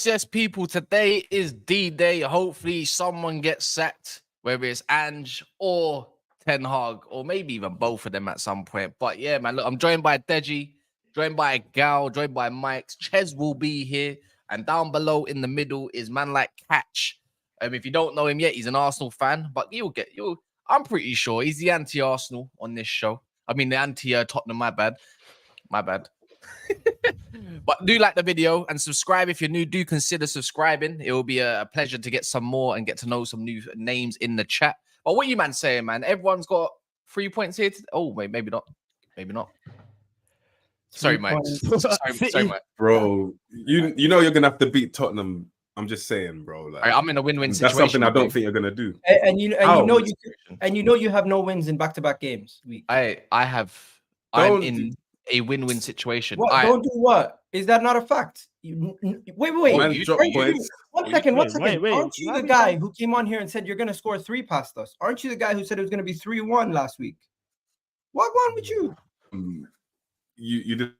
yes, people. Today is D-Day. Hopefully, someone gets sacked, whether it's Ange or Ten Hag, or maybe even both of them at some point. But yeah, man, look, I'm joined by Deji, joined by Gal, joined by Mike. Ches will be here, and down below in the middle is man like Catch. If you don't know him yet, he's an Arsenal fan, but I'm pretty sure he's the anti-Arsenal on this show. I mean, the anti-Tottenham. My bad. But do like the video and subscribe if you're new. Do consider subscribing. It will be a pleasure to get some more and get to know some new names in the chat. But what you man saying, man? Everyone's got 3 points here. Oh, wait, maybe not. Sorry, Mike. Sorry, Mike. Bro, you know you're gonna have to beat Tottenham. I'm just saying, bro. Like, I'm in a win-win situation. That's something I don't think you're gonna do. And you know you have no wins in back-to-back games. I'm in a win-win situation. Don't do what? Is that not a fact? Wait. One second. Aren't you the guy who came on here and said you're going to score 3 past us? Aren't you the guy who said it was going to be 3-1 last week? What's wrong with you? You did.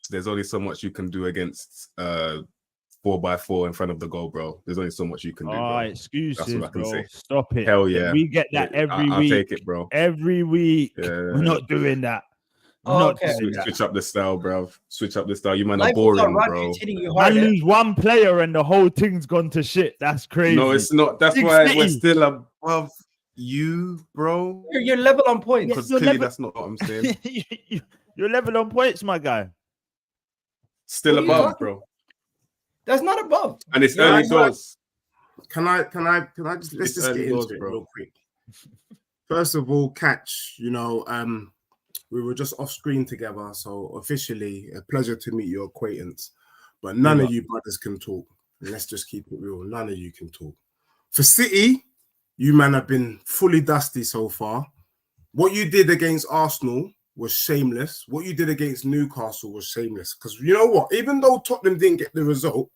There's only so much you can do against 4x4 in front of the goal, bro. There's only so much you can do. All right, excuses, that's what I can say. Stop it. Hell yeah. We get that every week. I'll take it, bro. Every week. Yeah. We're not doing that. Switch up the style, bro. Switch up the style. You man are boring, bro. I lose one player and the whole thing's gone to shit. That's crazy. No, it's not. That's why we're still above you, bro. You're level on points. Because clearly that's not what I'm saying. You're level on points, my guy. Still above, bro. That's not above. And it's early doors. Can I just let's just get into it real quick. First of all, Catch, we were just off screen together, so officially a pleasure to meet your acquaintance. But none of you brothers can talk. And let's just keep it real. None of you can talk. For City, you man have been fully dusty so far. What you did against Arsenal was shameless. What you did against Newcastle was shameless. Because you know what? Even though Tottenham didn't get the result,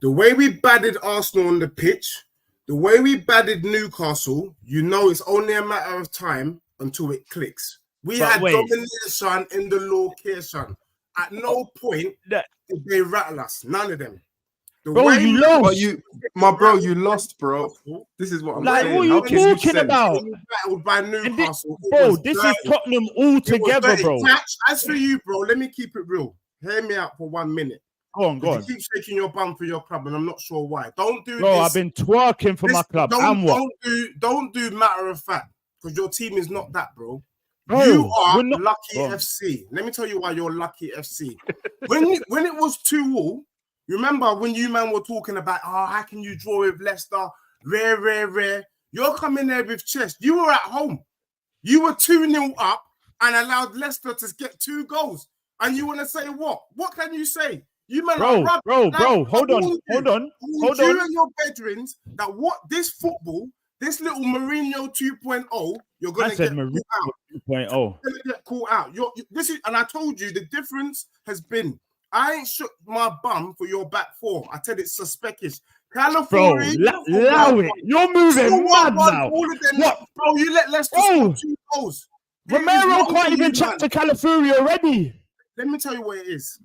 the way we battered Arsenal on the pitch, the way we battered Newcastle, it's only a matter of time until it clicks. We had domination in the location. At no point did they rattle us. None of them. You lost. You lost, bro. This is what I'm saying. What are you talking about? Battled by Newcastle. This is Tottenham all together, bro. As for you, bro, let me keep it real. Hear me out for 1 minute. Go on. You keep shaking your bum for your club, and I'm not sure why. Don't do bro, this. I've been twerking for my club. Don't do matter of fact, because your team is not that, bro. You are lucky FC. Let me tell you why you're lucky FC. when it was 2-2, you remember when you man were talking about, how can you draw with Leicester? Rare. You're coming there with chest. You were at home. You were 2-0 up and allowed Leicester to get 2 goals. And you want to say what? What can you say? You man, bro. Hold on. You and your veterans that this football. This little Mourinho 2.0, you're going to get caught out. 2.0. You're going to get caught out. And I told you, the difference has been, I ain't shook my bum for your back 4. I said it's suspicious. California. Bro, allow it. You're moving mad now. Bro, you let Leicester score 2 goals. Romero can't even chat to Califuria already. Let me tell you what it is.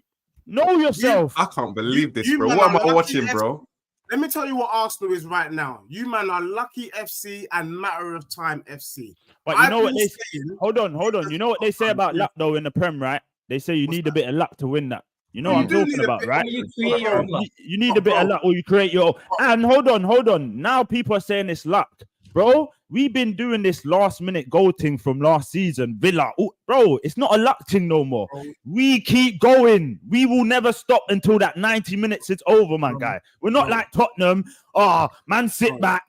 Know yourself. I can't believe this, bro. What am I watching, bro? Let me tell you what Arsenal is right now. You man are lucky FC and matter of time FC. But you know what they say? Hold on. You know what they say about luck though in the Prem, right? They say you need a bit of luck to win that. You know what I'm talking about, right? You need a bit of luck or you create your own. And hold on. Now people are saying it's luck. Bro, we've been doing this last minute goal thing from last season. Villa. Ooh, bro, it's not a luck thing no more. We keep going. We will never stop until that 90 minutes is over, my guy. We're not like Tottenham. Man, sit back.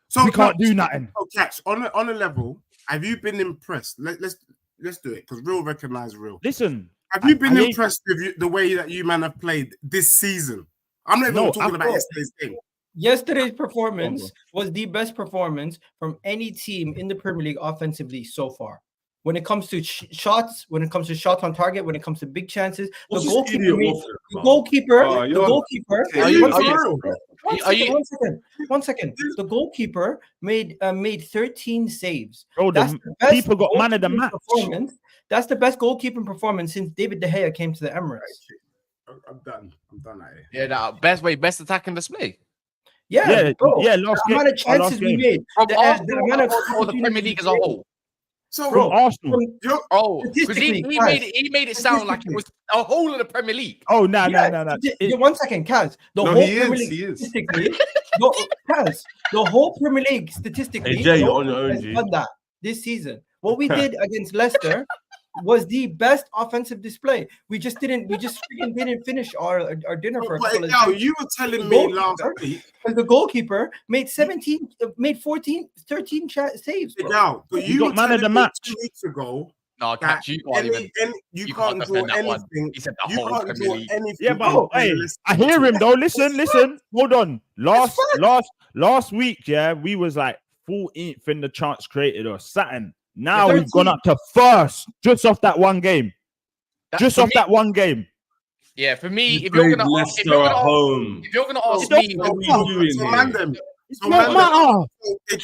So we can't do nothing. Catch on a level. Have you been impressed? Let's do it because real recognize real. Listen, have you been impressed with the way that you man have played this season? I'm not even talking about yesterday's game. Yesterday's performance was the best performance from any team in the Premier League offensively so far. When it comes to shots, when it comes to shots on target, when it comes to big chances, the goalkeeper. One second. The goalkeeper made 13 saves. Bro, people got man of the match. That's the best goalkeeping performance since David De Gea came to the Emirates. I'm done. I'm done at it. Yeah, no, best attacking display. Bro. Last the amount of chances we made. From The Arsenal amount of or the Premier League as a whole. So, From Arsenal. Because he made it sound like it was a whole of the Premier League. Oh, no. 1 second, Kaz. The whole Premier League statistically, Kaz, the whole Premier League statistically, hey, Jay, you're on your own, G. done that this season. What we did against Leicester was the best offensive display. We just freaking didn't finish our dinner for a couple of days. You were telling me last week because the goalkeeper made 13 saves. Bro. But you got man of the match 2 weeks ago. No, Catch, you can't even. You can't draw anything. He said the whole Premier League. Yeah, but hey, I hear him though. Listen. Hold on. Last week, yeah, we was like 14th in the chance created or something. Now we've gone up to first just off that one game. That one game. Yeah, for me, if you're gonna ask me, it's not matter. If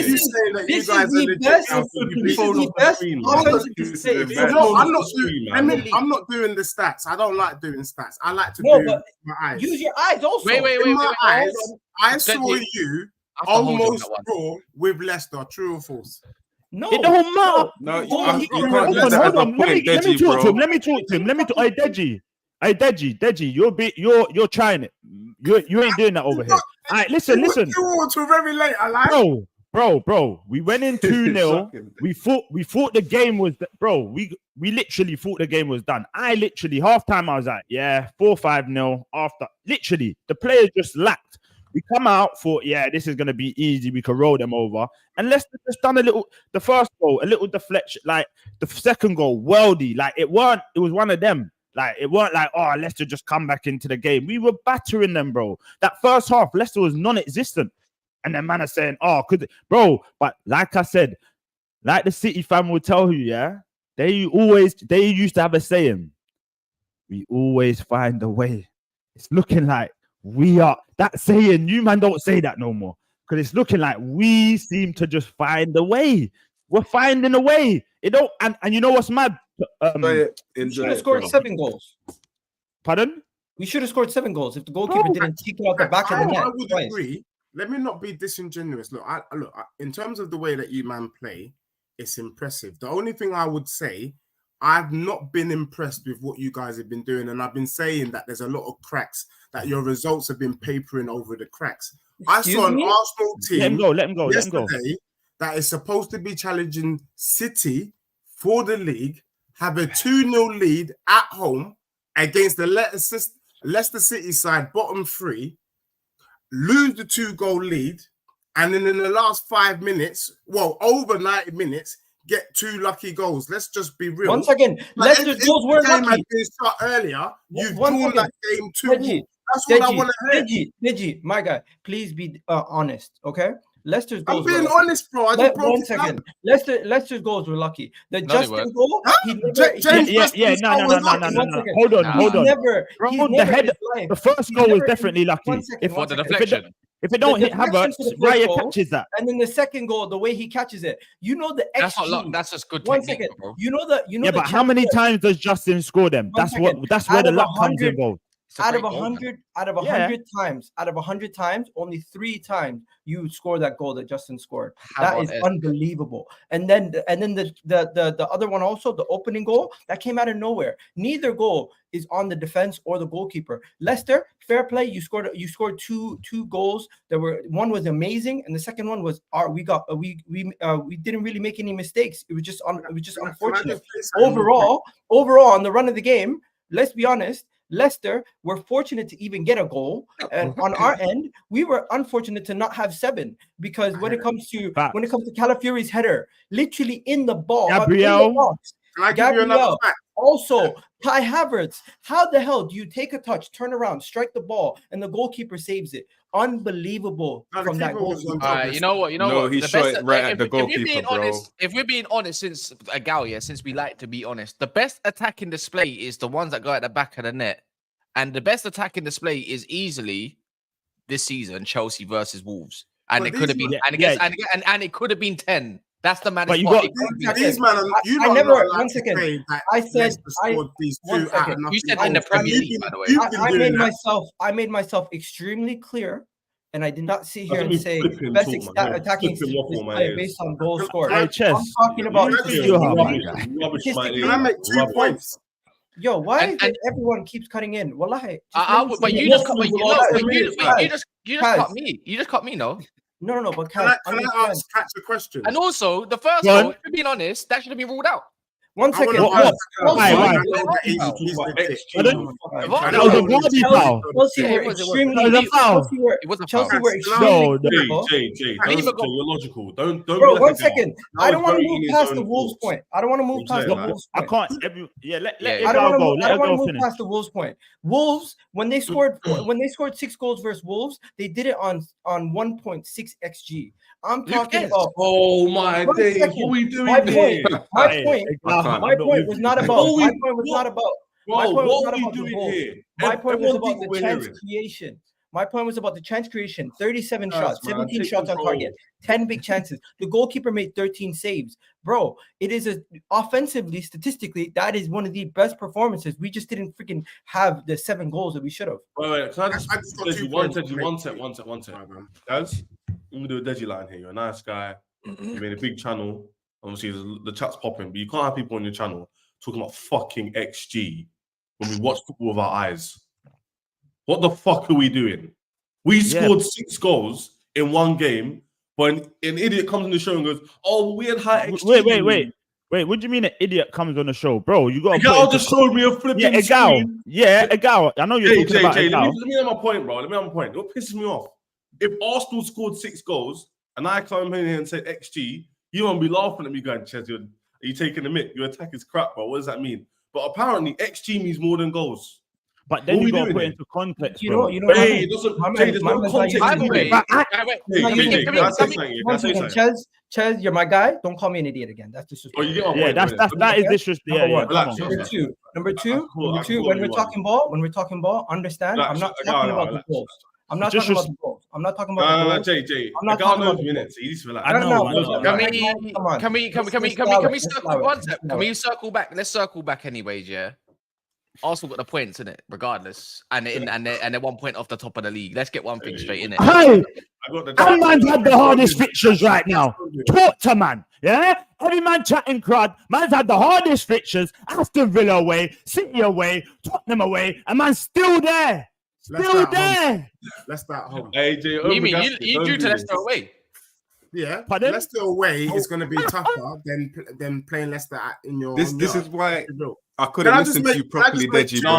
you say that you guys are legit, I'm not doing the stats. I don't like doing stats. I like to do my eyes. Use your eyes also. Wait. I saw you almost draw with Leicester. True or false? No, it don't matter. No, hold on. Let me talk to him. Hey, Deji, you're trying it. You ain't doing that over here. All right, listen. Too very late, I like. Bro. We went in 2-0. We thought the game was we literally thought the game was done. I literally halftime I was like, 4-5-0 after. Literally, the players just lacked. We come out, thought, this is gonna be easy. We could roll them over. And Leicester just done the first goal, a little deflection, like the second goal, worldy. Like it was one of them. Like it weren't like, Leicester just come back into the game. We were battering them, bro. That first half, Leicester was non-existent. And then man are saying, but like I said, like the City fan will tell you, they used to have a saying, we always find a way. It's looking like we are that saying, you man don't say that no more. Because it's looking like we seem to just find a way. We're finding a way. It don't and you know what's mad? We should have scored 7 goals. Pardon? We should have scored 7 goals if the goalkeeper didn't kick it out the back of the net. I would agree. Let me not be disingenuous. Look, in terms of the way that you man play, it's impressive. The only thing I would say, I've not been impressed with what you guys have been doing, and I've been saying that there's a lot of cracks, that your results have been papering over the cracks. I saw an Arsenal team let him go. yesterday that is supposed to be challenging City for the league, have a 2-0 lead at home against the Leicester City side, bottom 3, lose the 2-goal lead, and then in the last 5 minutes, over 90 minutes, get 2 lucky goals. Let's just be real. Once again, Leicester's goals were lucky. Had been shot earlier. You've drawn that game 2-1. That's what I want to hear. Deji, my guy, please be honest, okay? Leicster's goals. I'm being honest, bro. One second. Leicester's goals were lucky. The Justin goal. No. Hold on. The first goal was definitely lucky. For the deflection. If it don't hit Havertz, Raya catches that. And then the second goal, the way he catches it, you know the XG. That's not luck. That's just good technique, technique, bro. You know but how many times does Justin score them? That's where the luck comes involved. Out of 100 times, only 3 times you score that goal that Justin scored. That is unbelievable. And then the other one also, the opening goal that came out of nowhere. Neither goal is on the defense or the goalkeeper. Leicester, fair play. You scored two goals. One was amazing, and the second one was we didn't really make any mistakes. It was just unfortunate. Overall, on the run of the game, let's be honest. Leicester were fortunate to even get a goal, and on our end, we were unfortunate to not have 7 because when it comes to Calafiori's header, literally in the ball, Gabriel. Can I give you another fact? Also, Kai Havertz. How the hell do you take a touch, turn around, strike the ball, and the goalkeeper saves it? Unbelievable from that goal. You know what? No, he shot it right at the goalkeeper, bro. If we're being honest, since we like to be honest, the best attacking display is the ones that go at the back of the net, and the best attacking display is easily this season Chelsea versus Wolves, and it could have been, and it could have been 10. That's the man. But you got these man. I never. One second. I said these two out of nothing. You said in the Premier League, by the way. I made myself extremely clear, and I did not sit here and say best attacking player based on goals scored. I'm talking about. Can I make 2 points? Yo, why everyone keeps cutting in? Wallahi. But you just cut me. You just cut me, no? No. But can I ask Catch a question? And also, the first goal, to be honest, that should have been ruled out. 1 second. That was a body foul. Chelsea were extremely. It was a foul. Chelsea were extremely. Jay, you're logical. Don't. Bro, 1 second. I don't want to move past the Wolves point. I don't want to move past the Wolves point. I can't. Let I don't go. want to move past the Wolves point. Wolves, when they scored 6 goals versus Wolves, they did it on 1.6 xG. I'm talking about. Oh my days! What are we doing here? My point was not about. My point was not about. Bro, what are we doing here? My point was about the chance creation. My point was about the chance creation. 37 shots, 17 shots on target, 10 big chances. The goalkeeper made 13 saves. Bro, it is offensively, statistically, that is one of the best performances. We just didn't freaking have the 7 goals that we should have. Wait. Can I just Deji, one sec. Guys, I'm gonna do a Deji line here. You're a nice guy. You made a big channel. Obviously, the chat's popping, but you can't have people on your channel talking about fucking XG when we watch football with our eyes. What the fuck are we doing? We scored 6 goals in one game, but an idiot comes on the show and goes, "Oh, we had high XG." Wait. What do you mean an idiot comes on the show, bro? You got. Egal just showed me a flipping screen. Egal. I know you're talking about Egal. Let me have my point, bro. What pisses me off? If Arsenal scored 6 goals and I come in here and say XG, you won't be laughing at me going, "Chez, are you taking the mick? Your attack is crap, bro. What does that mean?" But apparently, XG means more than goals. But then you got to put it into context, bro. Hey, there's no context. Can I say something? Chez, you're my guy. Don't call me an idiot again. That's disrespectful. That is disrespectful. Number two. When we're talking ball, understand. I'm not talking about the goals. I'm not talking about the goals. I'm not talking about the goals. JJ, I'm not talking about the minutes. I know. Can we circle one step? Can we circle back? Let's circle back anyways, yeah. Arsenal got the points in it, regardless, and they're 1 point off the top of the league. Let's get one thing straight in it. Hey, man's had the hardest fixtures right now. Talk to man, yeah. Every man chatting crud. Man's had the hardest fixtures. Aston Villa away, City away, Tottenham away, and man's still there. Still there. Let's start home. Hey, Jay, you drew to Leicester away. Yeah, Leicester away is going to be tougher than playing Leicester in your. This is why I couldn't listen to you properly, Deji. No.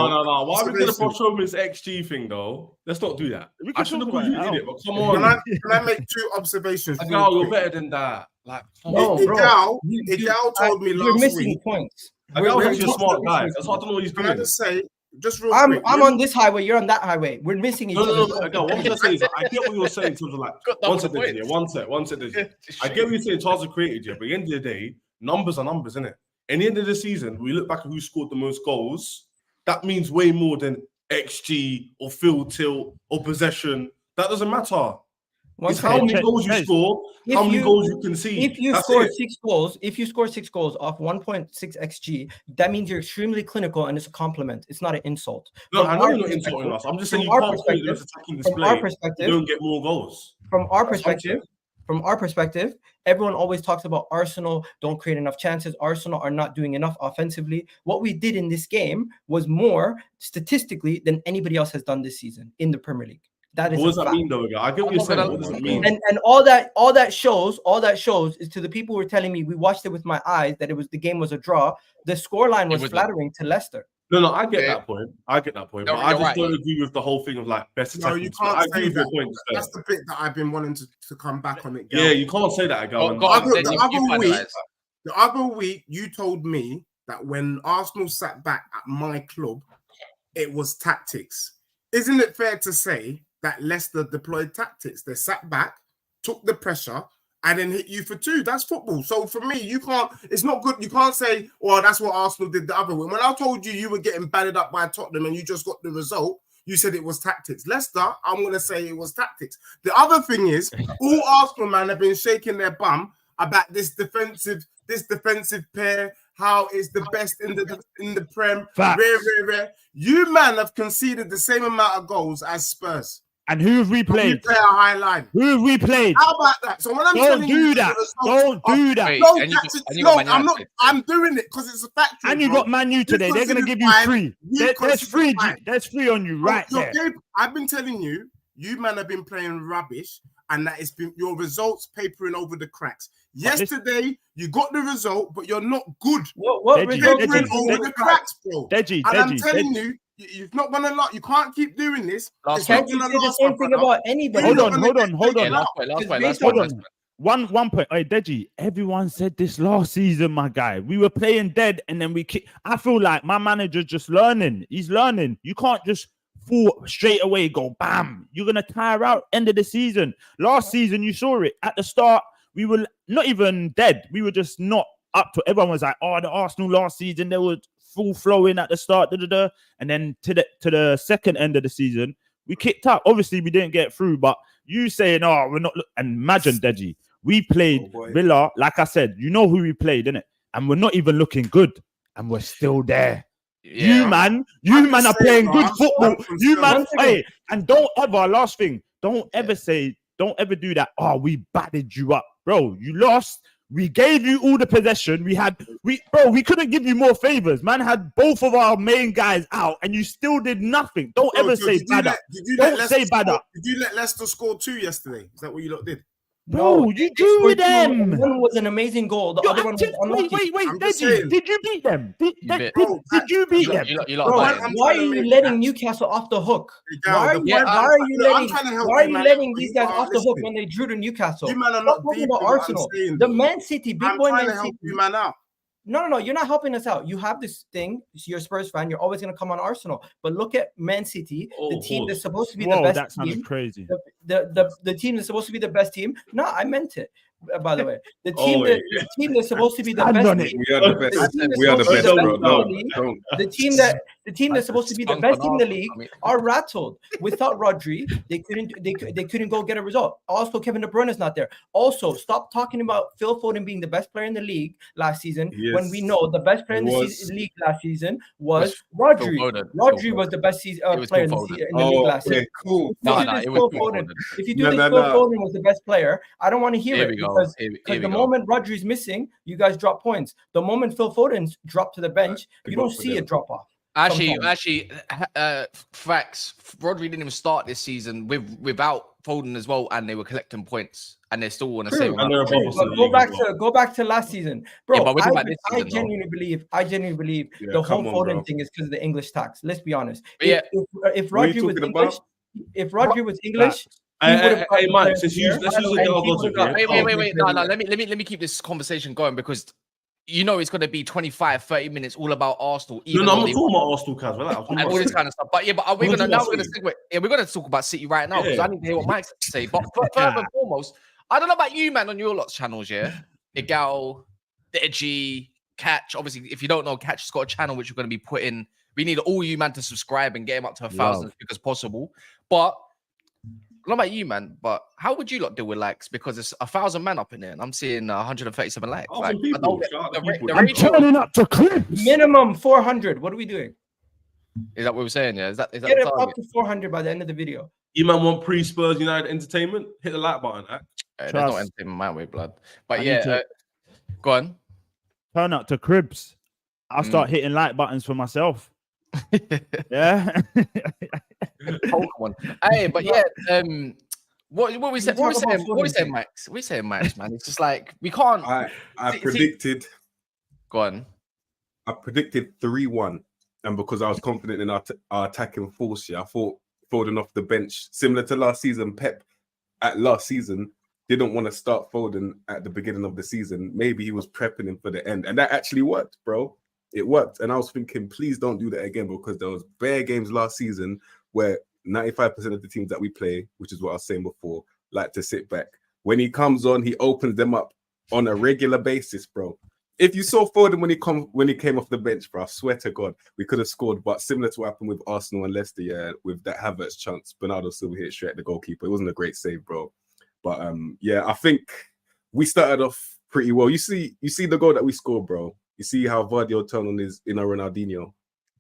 Why are we going to show this XG thing though? Let's not do that. I should have called you an idiot, but come on. Can I make 2 observations? No, you're better than that. Like, Igal told me last week. You're missing points. Igal's a smart guy. That's what I don't know what he's doing. Can I just say? Just real quick. I'm on this highway. You're on that highway. We're missing each other. No. What I'm gonna say is, I get what you're saying in terms of like one set. I get what you're saying. Charles created you, but at the end of the day, numbers are numbers, isn't it? At the end of the season, we look back at who scored the most goals. That means way more than XG or field tilt or possession. That doesn't matter. It's how many goals you score, how many goals you can see. If you score 6 goals off 1.6 xG, that means you're extremely clinical and it's a compliment. It's not an insult. No, I know you're not insulting us. I'm just saying you can't play this attacking display. You don't get more goals. From our perspective, everyone always talks about Arsenal don't create enough chances. Arsenal are not doing enough offensively. What we did in this game was more statistically than anybody else has done this season in the Premier League. That is what does that mean, though? I get what you're saying. What does it mean? And all that shows is to the people who are telling me we watched it with my eyes that the game was a draw. The scoreline was flattering to Leicester. No, I get that point. But I just don't agree with the whole thing of like best. No, you can't say that. That's the bit that I've been wanting to come back on it. Yeah, you can't say that again. The other week, you told me that when Arsenal sat back at my club, it was tactics. Isn't it fair to say that Leicester deployed tactics? They sat back, took the pressure, and then hit you for 2. That's football. So for me, it's not good. You can't say, well, that's what Arsenal did the other way. When I told you were getting battered up by Tottenham and you just got the result, you said it was tactics. Leicester, I'm going to say it was tactics. The other thing is, all Arsenal, man, have been shaking their bum about this defensive pair, how it's the best in the Prem. Rare. You man have conceded the same amount of goals as Spurs. And who have we played? You play a high line. Who have we played? How about that? So when I'm don't do that. Don't do that. No, I'm not. I'm doing it because it's a fact. And you got Man U today. They're gonna give you 3. There's 3. There's 3 on you right there. I've been telling you, you man have been playing rubbish, and that it's been your results papering over the cracks. Yesterday, you got the result, but you're not good. What papering over the cracks, bro? Deji, I'm telling you. You're not gonna lot. You can't keep doing this. Can't you say the same thing about anybody? Hold on. Last point. One point. Hey, Deji, everyone said this last season, my guy. We were playing dead, and then we kick. I feel like my manager's just learning. He's learning. You can't just fall straight away, go bam. You're gonna tire out end of the season. Last season, you saw it at the start. We were not even dead. We were just not up to. Everyone was like, "Oh, the Arsenal last season, they were full flowing at the start." And then to the second end of the season, we kicked up. Obviously, we didn't get through. But you saying, "Oh, we're not." And imagine, Deji, we played Villa. Like I said, you know who we played, innit? And we're not even looking good, and we're still there. Yeah. You man are playing good football. You man, hey, and don't ever, last thing, don't ever do that. Oh, we battered you up, bro. You lost. We gave you all the possession. We couldn't give you more favors. Man had both of our main guys out, and you still did nothing. Don't ever say bad up. Don't say bad up. Did you let Leicester score 2 yesterday? Is that what you lot did? Bro, you drew with them. One was an amazing goal. The other one was unlucky. Wait, Deji, did you beat them? Did you beat them? Why are you letting Newcastle off the hook? Why are you letting these guys off the hook when they drew to Newcastle? You man are not talking about Arsenal. The Man City, big boy Man City. Help you man out. No, you're not helping us out. You have this thing. You're a Spurs fan. You're always going to come on Arsenal. But look at Man City, the team that's supposed to be the best that sounded team. Crazy. The team that's supposed to be the best team. No, I meant it. By the way, the team that's supposed to be the best team. We are the best. We are the best, bro. No. The team that's supposed to be the best team in the league are rattled. Without Rodri, they couldn't go get a result. Also, Kevin De Bruyne is not there. Also, stop talking about Phil Foden being the best player in the league last season when we know the best player in the league last season was Rodri. Rodri was the best player in the league last season. Cool. If you do this, Phil Foden was the best player. I don't want to hear it. Because the moment Rodri's missing, you guys drop points. The moment Phil Foden's dropped to the bench, you don't see a drop off. Actually, facts. Rodri didn't even start this season without Foden as well, and they were collecting points, and they're still on the same. Go back to last season, bro. I genuinely believe the whole Foden thing is because of the English tax. Let's be honest. If Rodri was English. Hey, Mike, since you wait. No. Let me keep this conversation going because you know it's going to be 25-30 minutes all about Arsenal. No, I'm not talking about Arsenal, Kaz. And all this kind of stuff. But we're going to talk about City right now because I need to hear what Mike's to say. But first and foremost, I don't know about you, man, on your lot's channels, yeah? Igal, Deji, Catch. Obviously, if you don't know, Catch has got a channel which we're going to be putting. We need all you, man, to subscribe and get him up to 1,000 as quick as possible. But I don't know about you, man, but how would you lot deal with likes? Because it's 1,000 man up in there, and I'm seeing 137 likes. I'm turning up to cribs. Minimum 400. What are we doing? Is that what we're saying? Yeah, is that get it up to 400 by the end of the video? You man want pre-Spurs United entertainment? Hit the like button. There's no entertainment my way, blood. But go on. Turn up to cribs. I'll start hitting like buttons for myself. Yeah. Hey, but what we saying, Max? We saying, Max, man. It's just like we can't. I predicted. Go on. I predicted 3-1, and because I was confident in our attacking force, I thought Foden off the bench, similar to last season. Pep at last season didn't want to start Foden at the beginning of the season. Maybe he was prepping him for the end, and that actually worked, bro. It worked, and I was thinking, please don't do that again, because there was bare games last season where 95% of the teams that we play, which is what I was saying before, like to sit back. When he comes on, he opens them up on a regular basis, bro. If you saw Foden when he came off the bench, bro, I swear to God, we could have scored. But similar to what happened with Arsenal and Leicester, with that Havertz chance, Bernardo Silva hit straight at the goalkeeper. It wasn't a great save, bro. But I think we started off pretty well. You see the goal that we scored, bro. You see how Vardy turned on his Ronaldinho,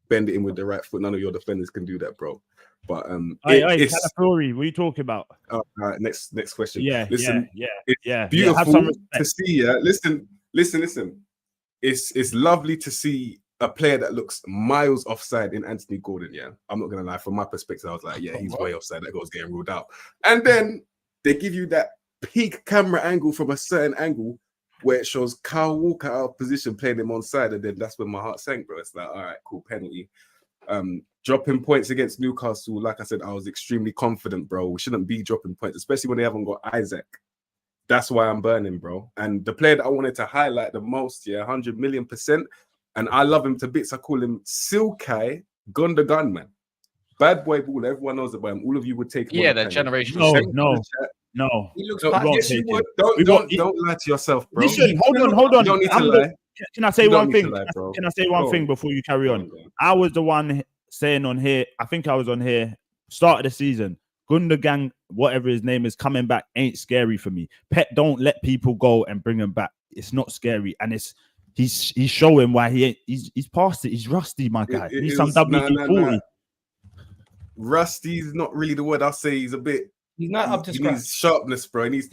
bend it in with the right foot. None of your defenders can do that, bro. But it's Calafiori, what are you talking about? All right, next question. Listen, it's beautiful to see. Yeah, listen. It's lovely to see a player that looks miles offside in Anthony Gordon. Yeah, I'm not gonna lie. From my perspective, I was like, yeah, he's way offside. That goal's getting ruled out. And then they give you that peak camera angle from a certain angle where it shows Kyle Walker out of position playing him on side, and then that's when my heart sank, bro. It's like, all right, cool, penalty. Dropping points against Newcastle, like I said, I was extremely confident, bro. We shouldn't be dropping points, especially when they haven't got Isaac. That's why I'm burning, bro. And the player that I wanted to highlight the most, 100 million%, and I love him to bits. I call him Silkai Gundogan, man. Bad boy ball. Everyone knows about him. All of you would take him. Yeah, the generation. No. He looks don't lie to yourself, bro. Listen, hold on. You don't need to lie. Can I say one thing? Lie, Can I say one thing before you carry on? I was the one saying on here, I think I was on here, start of the season, Gundogan, whatever his name is, coming back ain't scary for me. Pep don't let people go and bring him back. It's not scary. And he's showing why he's past it. He's rusty, my guy. He's some WD-40. Rusty's not really the word. I'll say he's not up to scratch. He needs sharpness, bro. He needs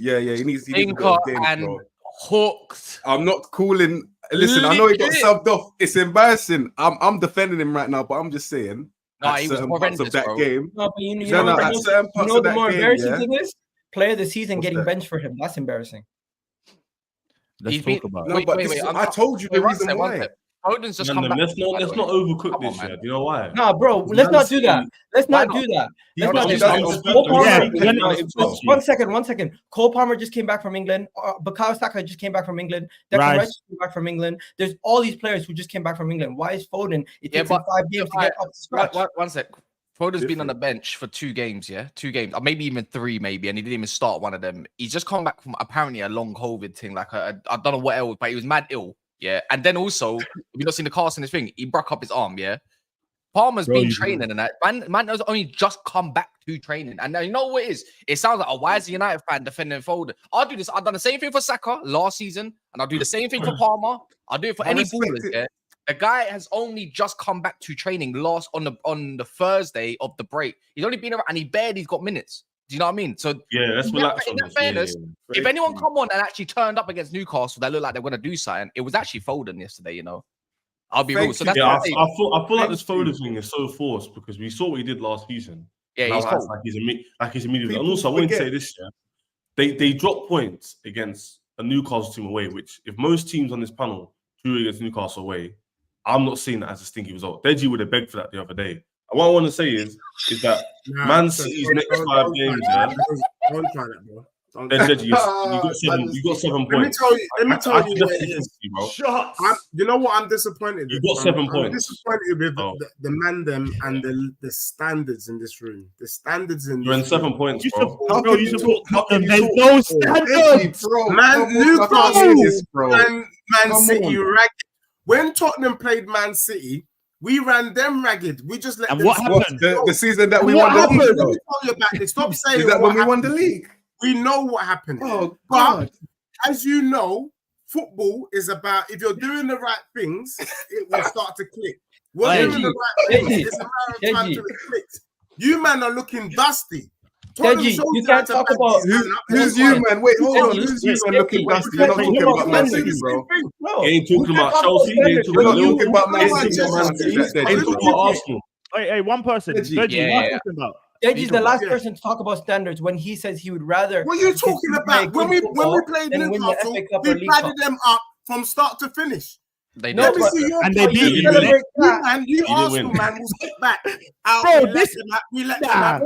Thinker and bro. hooked. I'm not calling. Listen, I know he got subbed off. It's embarrassing. I'm defending him right now, but I'm just saying. No, he was horrendous, of that bro. game. No, but you know the more embarrassing thing is? Player of the season getting benched for him. That's embarrassing. Let's talk about it. No, but I told you the reason why. Foden's just come back. Let's not overcook this yet. Do you know why? No, bro. Let's not do that. Let's not do that. Let's not do that. 1 second. Cole Palmer just came back from England. Bukayo Saka just came back from England. Declan Rice came back from England. There's all these players who just came back from England. Why is Foden? It takes him 5 games to get up to scratch. 1 sec. Foden's been on the bench for 2 games, 2 games, or maybe even 3, and he didn't even start one of them. He's just come back from apparently a long COVID thing, like I don't know what else, but he was mad ill. Yeah, and then also, if you've not seen the cast in this thing, he broke up his arm. Yeah, Palmer's been training and that. Man has only just come back to training, and now you know what it is. It sounds like, why is a United fan defending Foden? I'll do this. I've done the same thing for Saka last season, and I'll do the same thing for Palmer. I'll do it for any ballers. Yeah, the guy has only just come back to training on the Thursday of the break. He's only been around, and he barely got minutes. Do you know what I mean? So yeah, that's relax. In fairness, if anyone come on and actually turned up against Newcastle, that looked like they're going to do something. It was actually Foden yesterday. You know, I'll be real. So that's I feel like this Foden thing is so forced because we saw what he did last season. Yeah, he's immediately. And also, I want to say this: they dropped points against a Newcastle team away. Which, if most teams on this panel drew against Newcastle away, I'm not seeing that as a stinky result. Deji would have begged for that the other day. And what I want to say is that Man City's next 5 games, Don't try that, bro. Then Deji, you got 7 points. Let me tell you what it is. Shots. You know what I'm disappointed with? You got 7 I'm points. disappointed with the man them and the standards in this room. The standards in you're in 7 points, bro. There's no standards, bro. Man, Newcastle and Man City ragged. When Tottenham played Man City, we ran them ragged. We just let them. And what happened? The season that we won the league. Let me tell you about this. Stop saying is that when we won the league? We know what happened. Oh, God. But as you know, football is about if you're doing the right things, it will start to click. We're doing the right things. It's a matter of time till it clicks. You man are looking dusty. Deji, you can't talk about who's you, man. Wait, hold on. Who's you, man? Looking dusty. You're not talking about Man City, bro. You ain't talking about Chelsea. You ain't talking about Man City. You ain't talking about Arsenal. Hey, one person. Deji, what are you talking about? Deji's the last person to talk about standards when he says he would rather. What are you talking about? When we played Newcastle, we padded them up from start to finish. They Let me see your and they beat you. And you Arsenal man will sit back. Bro, we let them have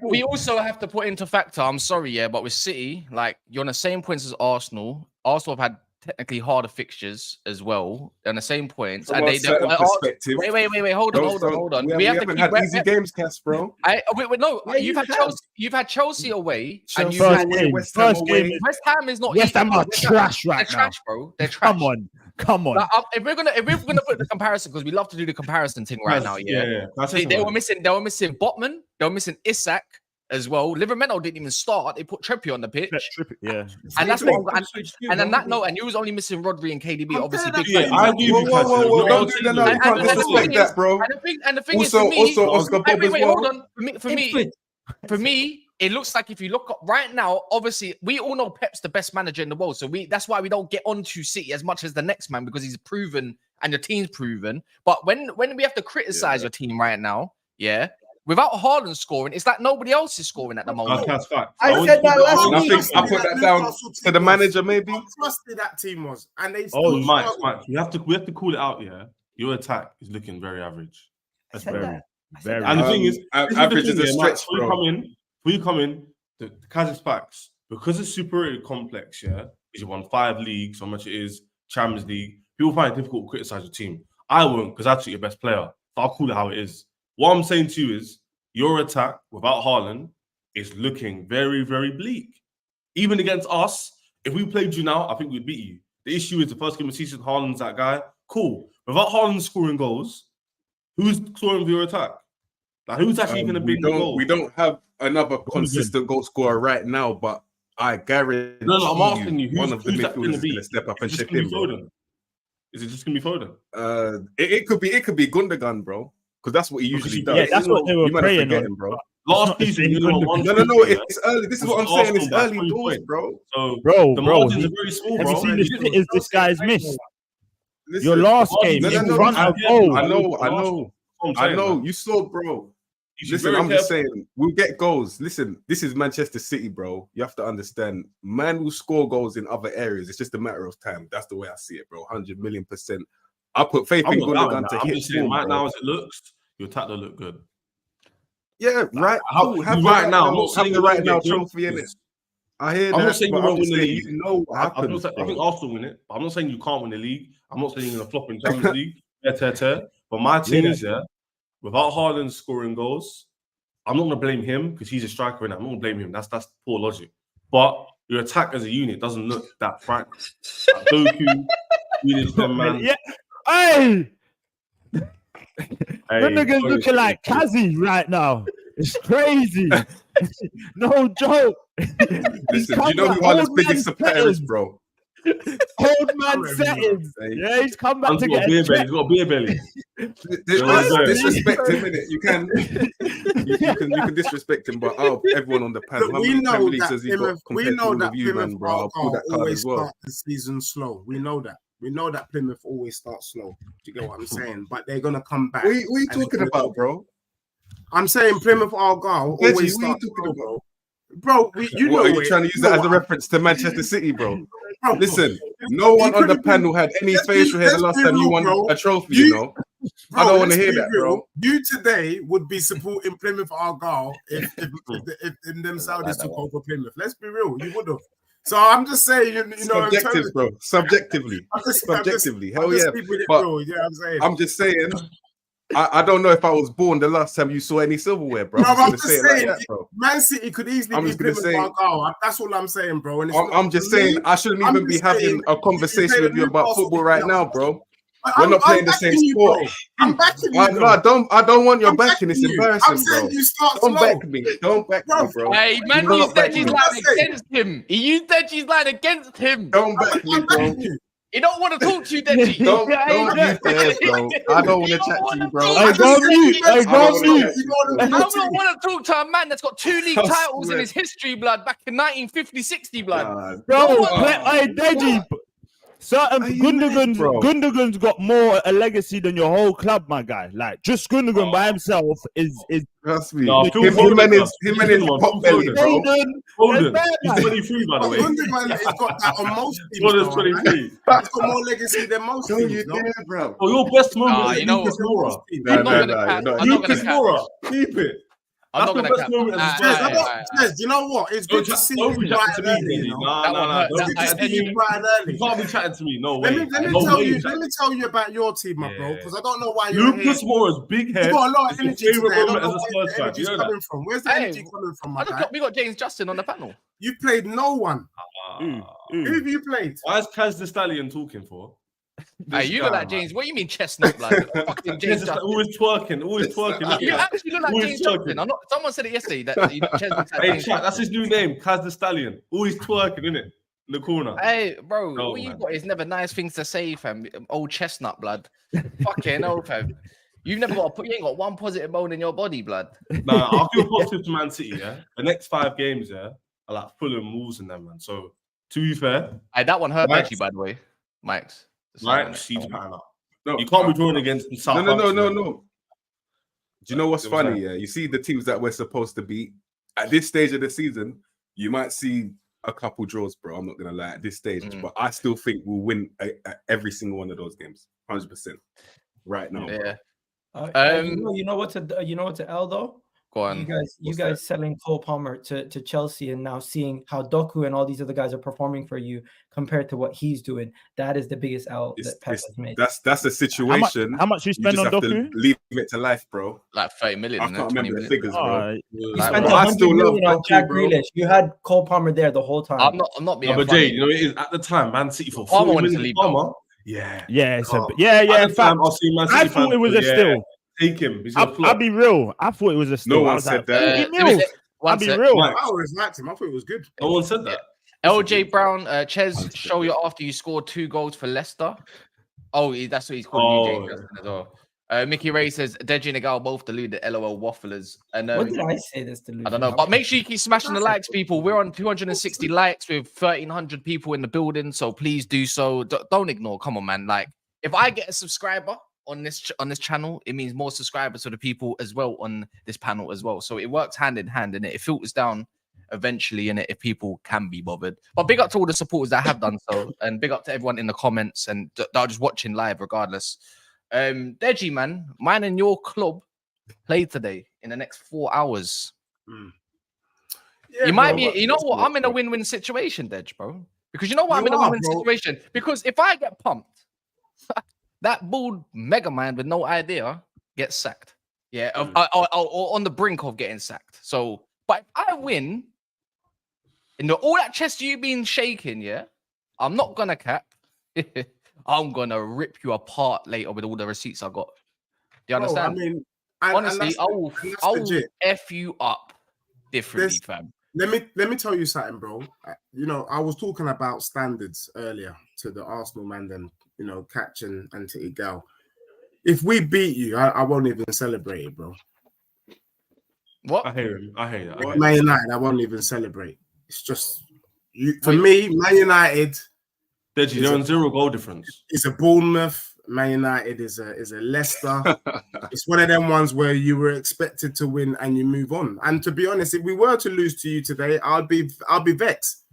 we also have to put into factor. I'm sorry, but with City, like you're on the same points as Arsenal. Arsenal have had technically harder fixtures as well, on the same points. From and perspective. Wait, hold on. We haven't had easy games, Cass, bro. You've had Chelsea away, and you've had West Ham away. West Ham is not. West Ham are trash right now. They're trash, bro. They're trash. Come on. Like, if we're gonna put the comparison, because we love to do the comparison thing right now. Yeah. They were missing Botman. They were missing Isak. as well. Livermento didn't even start. They put Trippier on the pitch. Yeah. And that's what and on that note, and you was only missing Rodri and KDB, obviously big Yeah, I agree with you. Whoa, don't do that now. You can't disrespect that, bro. And the thing is, for me, also Oscar Bob as well. hold on. For me, it looks like if you look up right now, obviously we all know Pep's the best manager in the world, so that's why we don't get onto City as much as the next man, because he's proven and the team's proven. But when we have to criticize your team right now, without Haaland scoring, it's like nobody else is scoring at the moment. That's fact. I said that last week. I put that down to the manager, maybe. How trusted that team was, and they. Mike, we have to call it out. Yeah, your attack is looking very average. That's very. And the thing is, average is a stretch, bro. When you come in, the Kazakh packs, because it's superiority complex, because you won 5 leagues, how much it is, Champions League, people find it difficult to criticize your team. I won't, because I took your best player. So I'll call it how it is. What I'm saying to you is, your attack without Haaland is looking very, very bleak. Even against us, if we played you now, I think we'd beat you. The issue is the first game of the season, Haaland's that guy. Cool. Without Haaland scoring goals, who's scoring for your attack? Like, who's actually going to bring the goal? We don't have another consistent goal scorer right now, but I guarantee I'm asking you, one of the midfielders is going to step up and chip in, bro. Is it just going to be Foden? It could be Gundogan, bro, because that's what he usually does. Yeah, that's what they were praying on, bro. Last season, no, it's early. This is what I'm saying. It's early doors, bro. So, bro, the margins are very small, have bro. you seen the shit this guy's missed? Listen, your last game, run out goal. I know. You saw, bro. Listen, I'm just saying, we'll get goals. Listen, this is Manchester City, bro. You have to understand, man will score goals in other areas. It's just a matter of time. That's the way I see it, bro. 100,000,000%. I put faith in Gundogan to hit form, right now, as it looks, your attack don't look good. Yeah, right. Right now, I'm not saying the right now trophy in it. I hear that. I'm not saying you won't win the league. You know what happens, I think Arsenal win it, but I'm not saying you can't win the league. I'm not saying you're going to flop in Champions League. But my team is without Haaland scoring goals, I'm not going to blame him because he's a striker, and I'm not going to blame him. That's poor logic. But your attack as a unit doesn't look that frank. Like Doku, man. Yeah. Hey! Gundogan's looking like Kazi right now. It's crazy. No joke. Listen, you know who one of the biggest suppliers, bro? Old man settings. Yeah, he's come back to get a beer belly. He's got a beer belly. Disrespect him, innit? You can disrespect him, but everyone on the panel. We know that Plymouth always start the season slow. We know that Plymouth always starts slow. Do you get what I'm saying? But they're gonna come back. What are you talking about, bro? I'm saying Plymouth Argyle always starts slow, bro. Bro, you know. Are you trying to use that as a reference to Manchester City, bro? Listen, no one on the panel had any facial hair the last time you won a trophy, you know. I don't want to hear that, bro. You today would be supporting Plymouth Argyle if them Saudis took over Plymouth. Let's be real, you would have. So I'm just saying, you know, subjective, bro. Subjectively, hell yeah. But I'm just saying. I don't know if I was born the last time you saw any silverware, bro. I'm just saying, like that, bro. Man City could easily be Plymouth Argyle. That's all I'm saying, bro. And I'm just saying, I shouldn't even be having a conversation with you about football right now, bro. We're not playing the same sport. I'm backing you. I don't want your backing. It's embarrassing, bro. Don't back me. Don't back me, bro. Hey, man, used Deji's line against him. He used Deji's line against him. Don't back me, bro. He don't want to talk to you, Deji. Don't you dare, bro. I don't want to chat to you, bro. I don't want to talk to a man that's got 2 league titles in his history, blood, back in 1950-60, blood. Bro, hey, Deji. Gundogan's got more a legacy than your whole club, my guy. Like, just Gundogan by himself is trust me. Him and his pop belly, bro. Foden. He's 23, by the way. Gundogan has got that on most teams. Foden's 23. He's got more legacy than most teams. You dare, bro. Oh, your best moment is Lucas Moura. Lucas Moura. Keep it. I'm not going to cap. You know what? It's good to see you bright and early. No. You can't be chatting to me. No way. Let me tell you about your team, my bro, because I don't know why you're Lucas Moura's big head. You got a lot of energy today. I don't know where the energy's coming from. Where's the energy coming from, my guy? We got James Justin on the panel. You played no one. Who have you played? Why is Kaz the Stallion talking for? Hey, you look like James. What do you mean chestnut blood? Fucking James Justin. Always twerking. You actually look like James Justin. Someone said it yesterday that Ches looks like Hey, James chat, that's his new name, Kaz the Stallion. Always twerking, innit? In the corner. Hey, bro, Oh, all you man. got is never nice things to say, fam. Old chestnut blood. Fucking hell, fam. You ain't got one positive bone in your body, blood. Nah, I'll give a positive to Man City, yeah? The next 5 games, yeah, are like Fulham, Wolves and them, man. So, to be fair... Hey, that one hurt Deji, by the way. Mike's. Mike's, he's pattern up. No, you can't be drawing against Southampton. No. Do you know what's funny? Yeah, you see the teams that we're supposed to beat at this stage of the season. You might see a couple draws, bro. I'm not gonna lie at this stage, but I still think we'll win every single one of those games, 100% right now. Yeah. You know what to L though? Go on. You guys selling Cole Palmer to Chelsea and now seeing how Doku and all these other guys are performing for you compared to what he's doing. That is the biggest L that Pep has made. That's a situation. How much you spend on Doku? Leave it to life, bro. Like 30 million. I can't remember the figures, bro. You spent 100 million on Jack Grealish. You had Cole Palmer there the whole time. I'm not being. But Jay, you know it is at the time Man City for Palmer wanted to leave. Palmer. Yeah. At the time, I thought it was a steal. Take him. I'll be real. I thought it was a steal. No one said that. I'll be real. I always liked him. I thought it was good. No one said that. LJ Brown, Ches, show you after you scored 2 goals for Leicester. Oh, that's what he's called. DJ as well. Mickey Ray says Deji and Gal both deluded. LOL wafflers. And what did I say? This delusion. I don't know, but make sure you keep smashing the likes, people. We're on 260 likes with 1,300 people in the building, so please do so. Don't ignore. Come on, man. Like, if I get a subscriber on this channel, it means more subscribers to the people as well on this panel as well. So it works hand in hand, and it filters down eventually in it if people can be bothered. But big up to all the supporters that have done so, and big up to everyone in the comments and that are just watching live regardless. Deji, man, mine and your club play today in the next 4 hours. Yeah, you might be, you know what? I'm in a win-win situation, Dej, bro. Because you know what? I'm in a win-win situation. Because if I get pumped, that bald mega man with no idea gets sacked. Yeah, or on the brink of getting sacked. So, but if I win, in all that chest you been shaking, yeah, I'm not gonna cap. I'm gonna rip you apart later with all the receipts I got. Do you understand? I mean, honestly, I will F you up differently, fam. Let me tell you something, bro. You know, I was talking about standards earlier to the Arsenal man, then Catch and to Gal. If we beat you, I won't even celebrate it, bro. What? I hear him. I hear that. Man United, I won't even celebrate. It's just for me, Man United. Deji, they're on 0 goal difference. It's a Bournemouth. Man United is a Leicester. It's one of them ones where you were expected to win and you move on. And to be honest, if we were to lose to you today, I'll be vexed.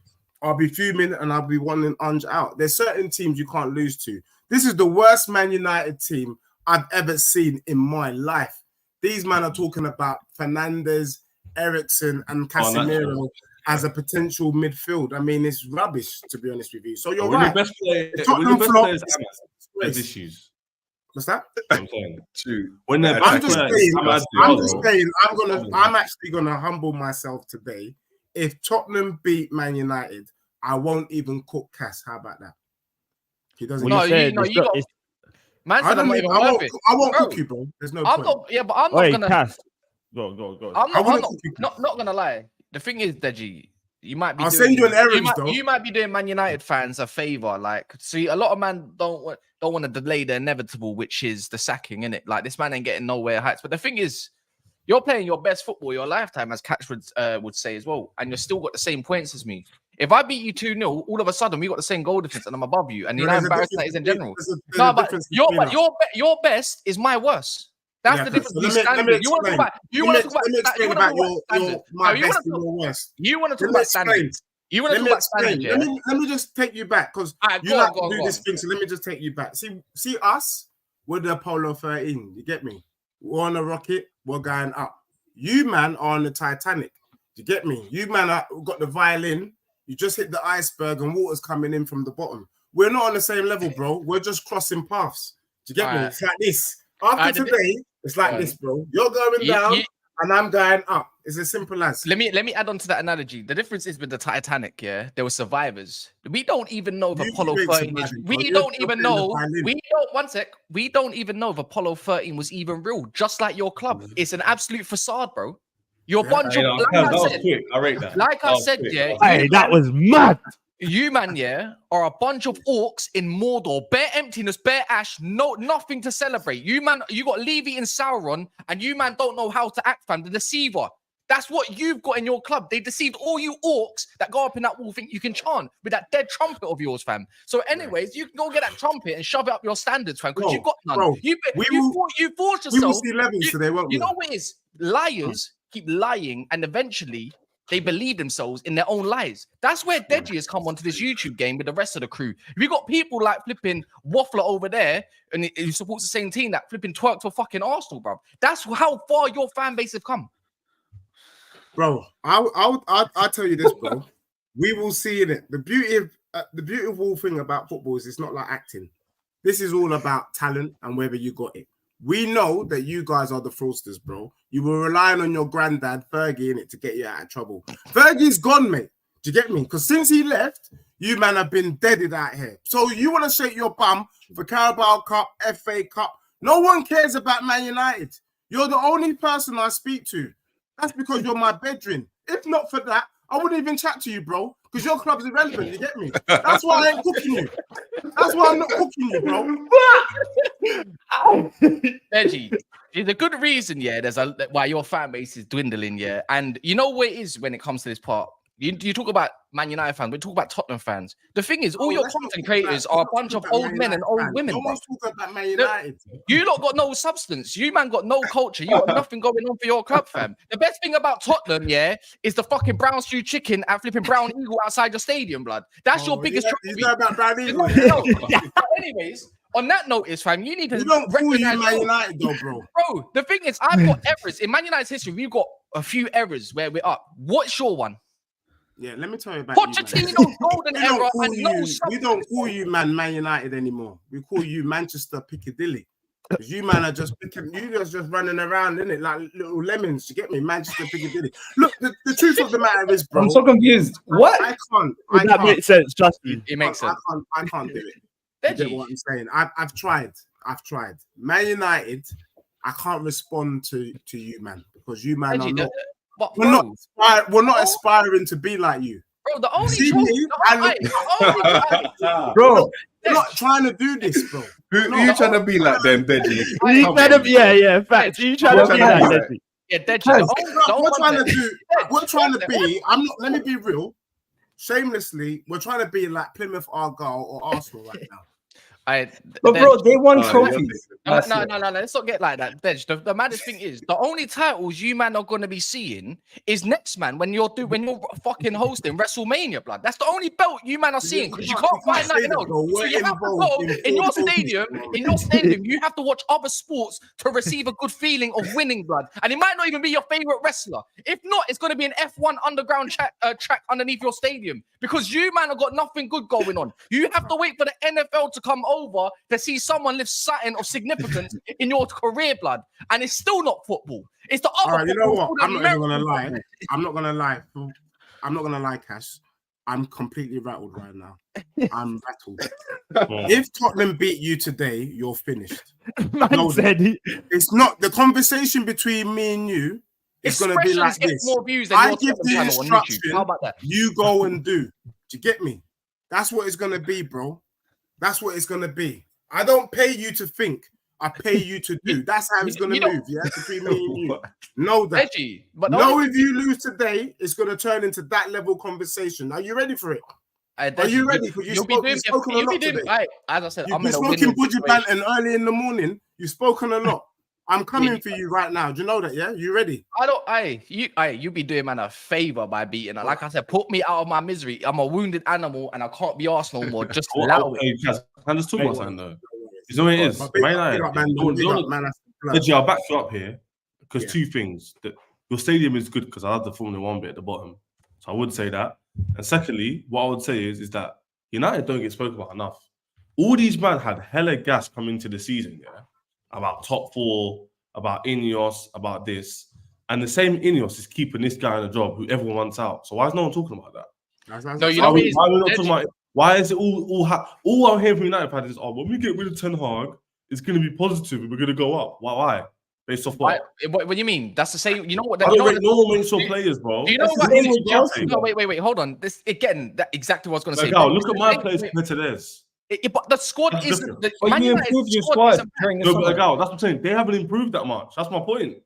I'll be fuming and I'll be wanting Ange out. There's certain teams you can't lose to. This is the worst Man United team I've ever seen in my life. These men are talking about Fernandes, Eriksen, and Casemiro as a potential midfield. I mean, it's rubbish, to be honest with you. So you're right. The best players have issues. What's that? I'm saying. True. When they're I'm actually gonna humble myself today. If Tottenham beat Man United, I won't even cook Cass. How about that? He doesn't. Man said I won't cook you, bro. There's no point. But I'm not gonna. Cass. Go. I'm not gonna lie. The thing is, Deji, you might be. Send you an errand, though. You might be doing Man United fans a favor. Like, see, a lot of man don't want to delay the inevitable, which is the sacking, innit? Like, this man ain't getting nowhere heights. But the thing is, you're playing your best football your lifetime, as Catch would say as well, and you're still got the same points as me. If I beat you 2-0, all of a sudden we got the same goal difference, and I'm above you, and you're not embarrassed that is in general. No, but your best is my worst. That's the difference. You want to talk about standards. Let me just take you back because you like to do this thing. So let me just take you back. See us with the Apollo 13. You get me? We're on a rocket. We're going up. You man are on the Titanic. You get me? You man got the violin. You just hit the iceberg and water's coming in from the bottom. We're not on the same level, bro. We're just crossing paths. Do you get me? It's like this. After today, it's like this, bro. You're going down and I'm going up. It's as simple as. Let me add on to that analogy. The difference is with the Titanic, yeah, there were survivors. We don't even know if Apollo 13 is. We don't even know. We don't. One sec. We don't even know if Apollo 13 was even real. Just like your club, it's an absolute facade, bro. You're a bunch of. I rate that. Like I said, yeah. Hey, that was mad. You man, yeah, are a bunch of orcs in Mordor, bare emptiness, bare ash, nothing to celebrate. You man, you got Levi and Sauron, and you man don't know how to act, fam. The deceiver. That's what you've got in your club. They deceived all you orcs that go up in that wall, think you can chant with that dead trumpet of yours, fam. So, anyways, you can go get that trumpet and shove it up your standards, fam, because you've got none. Bro, you forced yourself. We will see levels today, won't we? You know what it is? Liars keep lying, and eventually they believe themselves in their own lies. That's where Deji has come onto this YouTube game with the rest of the crew. We got people like flipping Waffler over there, and he supports the same team that flipping twerk for fucking Arsenal, bro. That's how far your fan base have come. Bro, I'll tell you this, bro. We will see in it. The beautiful thing about football is it's not like acting. This is all about talent and whether you got it. We know that you guys are the fraudsters, bro. You were relying on your granddad, Fergie, in it to get you out of trouble. Fergie's gone, mate. Do you get me? Because since he left, you man have been deaded out here. So you want to shake your bum for Carabao Cup, FA Cup. No one cares about Man United. You're the only person I speak to. That's because you're my bedroom. If not for that, I wouldn't even chat to you, bro. Because your club's irrelevant, you get me? That's why I ain't cooking you. That's why I'm not cooking you, bro. Deji, there's a good reason, yeah, why your fan base is dwindling, yeah. And you know what it is when it comes to this part? You talk about Man United fans, we talk about Tottenham fans. The thing is, all your content creators are a bunch of old men and old women. No one's talking about Man United. You lot got no substance. You man got no culture. You got nothing going on for your club, fam. The best thing about Tottenham, yeah, is the fucking brown stew chicken and flipping brown eagle outside your stadium, blood. That's your biggest trophy. You know about brown eagle? Anyways, on that notice, fam, you need to. You don't fool you Man United, though, bro. Bro, the thing is, I've got errors in Man United's history. We've got a few errors where we're up. What's your one? Yeah, let me tell you about Pochettino's golden era. We don't call you Man United anymore. We call you Manchester Piccadilly. Because you man are just picking, you just running around, innit? Like little lemons. You get me? Manchester Piccadilly. Look, the truth of the matter is, bro. I'm so confused. What? I can't. That makes sense, trust me. It makes sense. I can't do it. You get what I'm saying? I've tried. Man United, I can't respond to you, man. Because you man are not. We're not aspiring to be like you. Bro, the only bro, we're not trying to do this, bro. Who you trying to be like then, Deji? Facts. You trying to be like Deji? Yeah, Deji. We're trying to be. Let me be real. Shamelessly, we're trying to be like Plymouth Argyle or Arsenal right now. But bro, they won trophies. No, let's not get like that, Bench. The maddest thing is the only titles you man are gonna be seeing is next man when you're fucking hosting WrestleMania, blood. That's the only belt you man are seeing because you can't find nothing else. So you have to go in your stadium. In your stadium, you have to watch other sports to receive a good feeling of winning, blood. And it might not even be your favorite wrestler. If not, it's gonna be an F1 underground track underneath your stadium because you man have got nothing good going on. You have to wait for the NFL to come over to see someone live something of significance in your career, blood, and it's still not football. It's the other. Right, you know what? I'm not gonna lie, Cash. I'm completely rattled right now. I'm rattled. If Tottenham beat you today, you're finished. It's not the conversation between me and you. It's going to be like this. More views than I give the instruction. How about that? You go and do. Do you get me? That's what it's going to be, bro. That's what it's going to be. I don't pay you to think. I pay you to do. That's how it's going to move. Yeah, between me and you. Know that. Deji, if you lose today, it's going to turn into that level conversation. Are you ready for it? Are you ready? Because you've spoken a lot today. As I said, you've been smoking Bujiban and early in the morning. You've spoken a lot. I'm coming for you right now. Do you know that? Yeah, you ready? You be doing man a favor by beating her. Like I said, put me out of my misery. I'm a wounded animal and I can't be Arsenal more. Just allow it. Can just talk about something though. You know what it is? Deji, I'll back you up here because two things. That your stadium is good because I love the Formula 1 bit at the bottom. So I would say that. And secondly, what I would say is that United don't get spoken about enough. All these men had hella gas coming into the season, yeah? About top four, about Ineos, about this. And the same Ineos is keeping this guy in a job who everyone wants out. So why is no one talking about that? No, you know why are we not talking about it? Why is it all I'm hearing from United fans is, when we get rid of Ten Hag, it's going to be positive and we're going to go up. Why? Based off what? What do you mean? That's the same. You know what? I don't rate no one makes your players, bro. Do you know what? No, wait. Hold on. This again. That exactly what I was going to say. Look at my players compared to theirs. But the squad isn't. But you improved your squad during the summer. That's what I'm saying. They haven't improved that much. That's my point.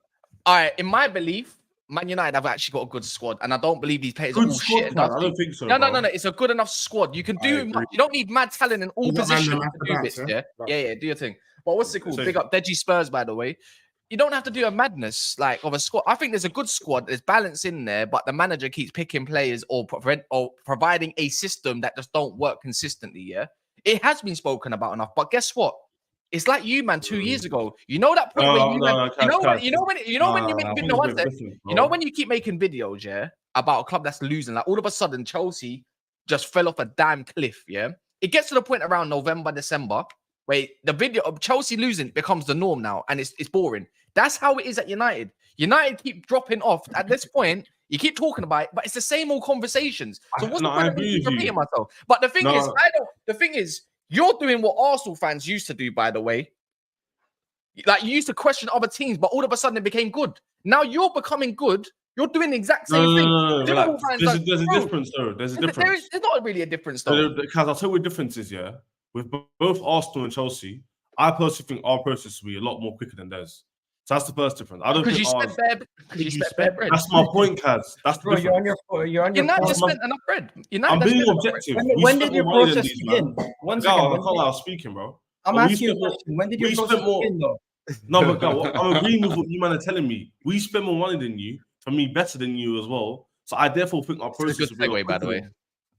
All right, in my belief, Man United have actually got a good squad, and I don't believe these players are all shit. I don't think so. No. It's a good enough squad. You can do. You don't need mad talent in all positions to do bits. Yeah. Do your thing. But what's it called? Big up Deji Spurs, by the way. You don't have to do a madness like of a squad. I think there's a good squad. There's balance in there, but the manager keeps picking players or providing a system that just don't work consistently. Yeah, it has been spoken about enough. But guess what? It's like you, man. 2 years ago, you know that point where when you keep making videos, yeah, about a club that's losing, like all of a sudden Chelsea just fell off a damn cliff. Yeah, it gets to the point around November, December. Wait, the video of Chelsea losing becomes the norm now, and it's boring. That's how it is at United. United keep dropping off. At this point, you keep talking about it, but it's the same old conversations. So what's the point of me repeating myself? But the thing is, the thing is, you're doing what Arsenal fans used to do, by the way. Like, you used to question other teams, but all of a sudden it became good. Now you're becoming good. You're doing the exact same thing. No. There's a difference, though. There's a difference. There's not really a difference, though. Because I'll tell you what the difference is, yeah? With both Arsenal and Chelsea, I personally think our process will be a lot more quicker than theirs. So that's the first difference. I don't think you spent bare bread. That's my point, Kaz. That's the difference. You're not just spent enough bread. I'm being objective. When did your process begin? One second. I can't lie, I was speaking, bro. I'm asking you a question. When did your process begin, though? No, but I'm agreeing with what you man are telling me. We spend more money than you, for me, better than you as well. So I therefore think our process will be a lot by the way.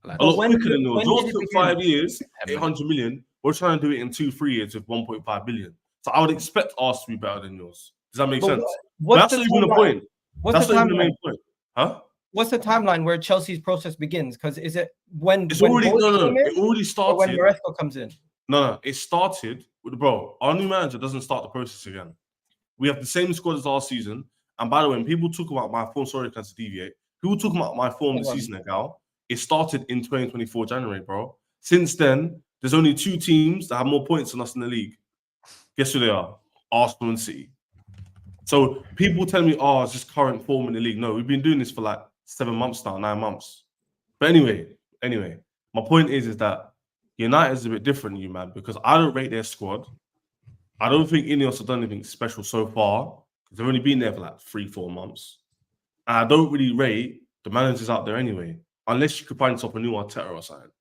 A lot quicker than yours. Yours took 5 years, 800 million. We're trying to do it in 2-3 years with 1.5 billion. So I would expect ours to be better than yours. Does that make sense? That's not even the point. That's not even the main point. Huh? What's the timeline where Chelsea's process begins? Because is it when it already started when Maresco comes in? No, it started with our new manager doesn't start the process again. We have the same squad as last season. And by the way, when people talk about my form, sorry, to deviate. People talk about my form this season ago. It started in 2024 January, bro. Since then, there's only 2 teams that have more points than us in the league. Guess who they are? Arsenal and City. So people tell me, it's just current form in the league. No, we've been doing this for like 7 months now, 9 months. But anyway, my point is that United is a bit different than you, man, because I don't rate their squad. I don't think Ineos have done anything special so far. They've only been there for like 3-4 months. And I don't really rate the managers out there anyway, unless you could find yourself a new Arteta or something.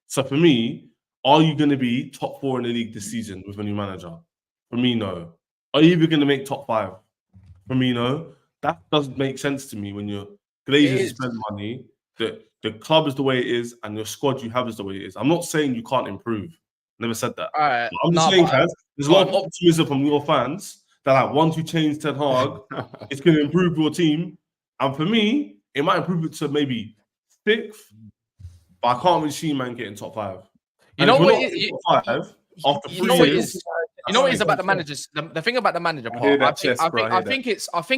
So for me, are you going to be top 4 in the league this season with a new manager? For me, no. Are you even going to make top 5? For me, no. That doesn't make sense to me when you're Glazers to spend money. The club is the way it is, and your squad you have is the way it is. I'm not saying you can't improve. Never said that. All right. I'm just saying, Kaz, there's a lot of optimism from your fans that like once you change Ten Hag, it's going to improve your team. And for me, it might improve it to maybe 6th, but I can't really see man getting top 5. You know what? Top 5 after 3 years. You know what it is about the managers. The thing about the manager part, I think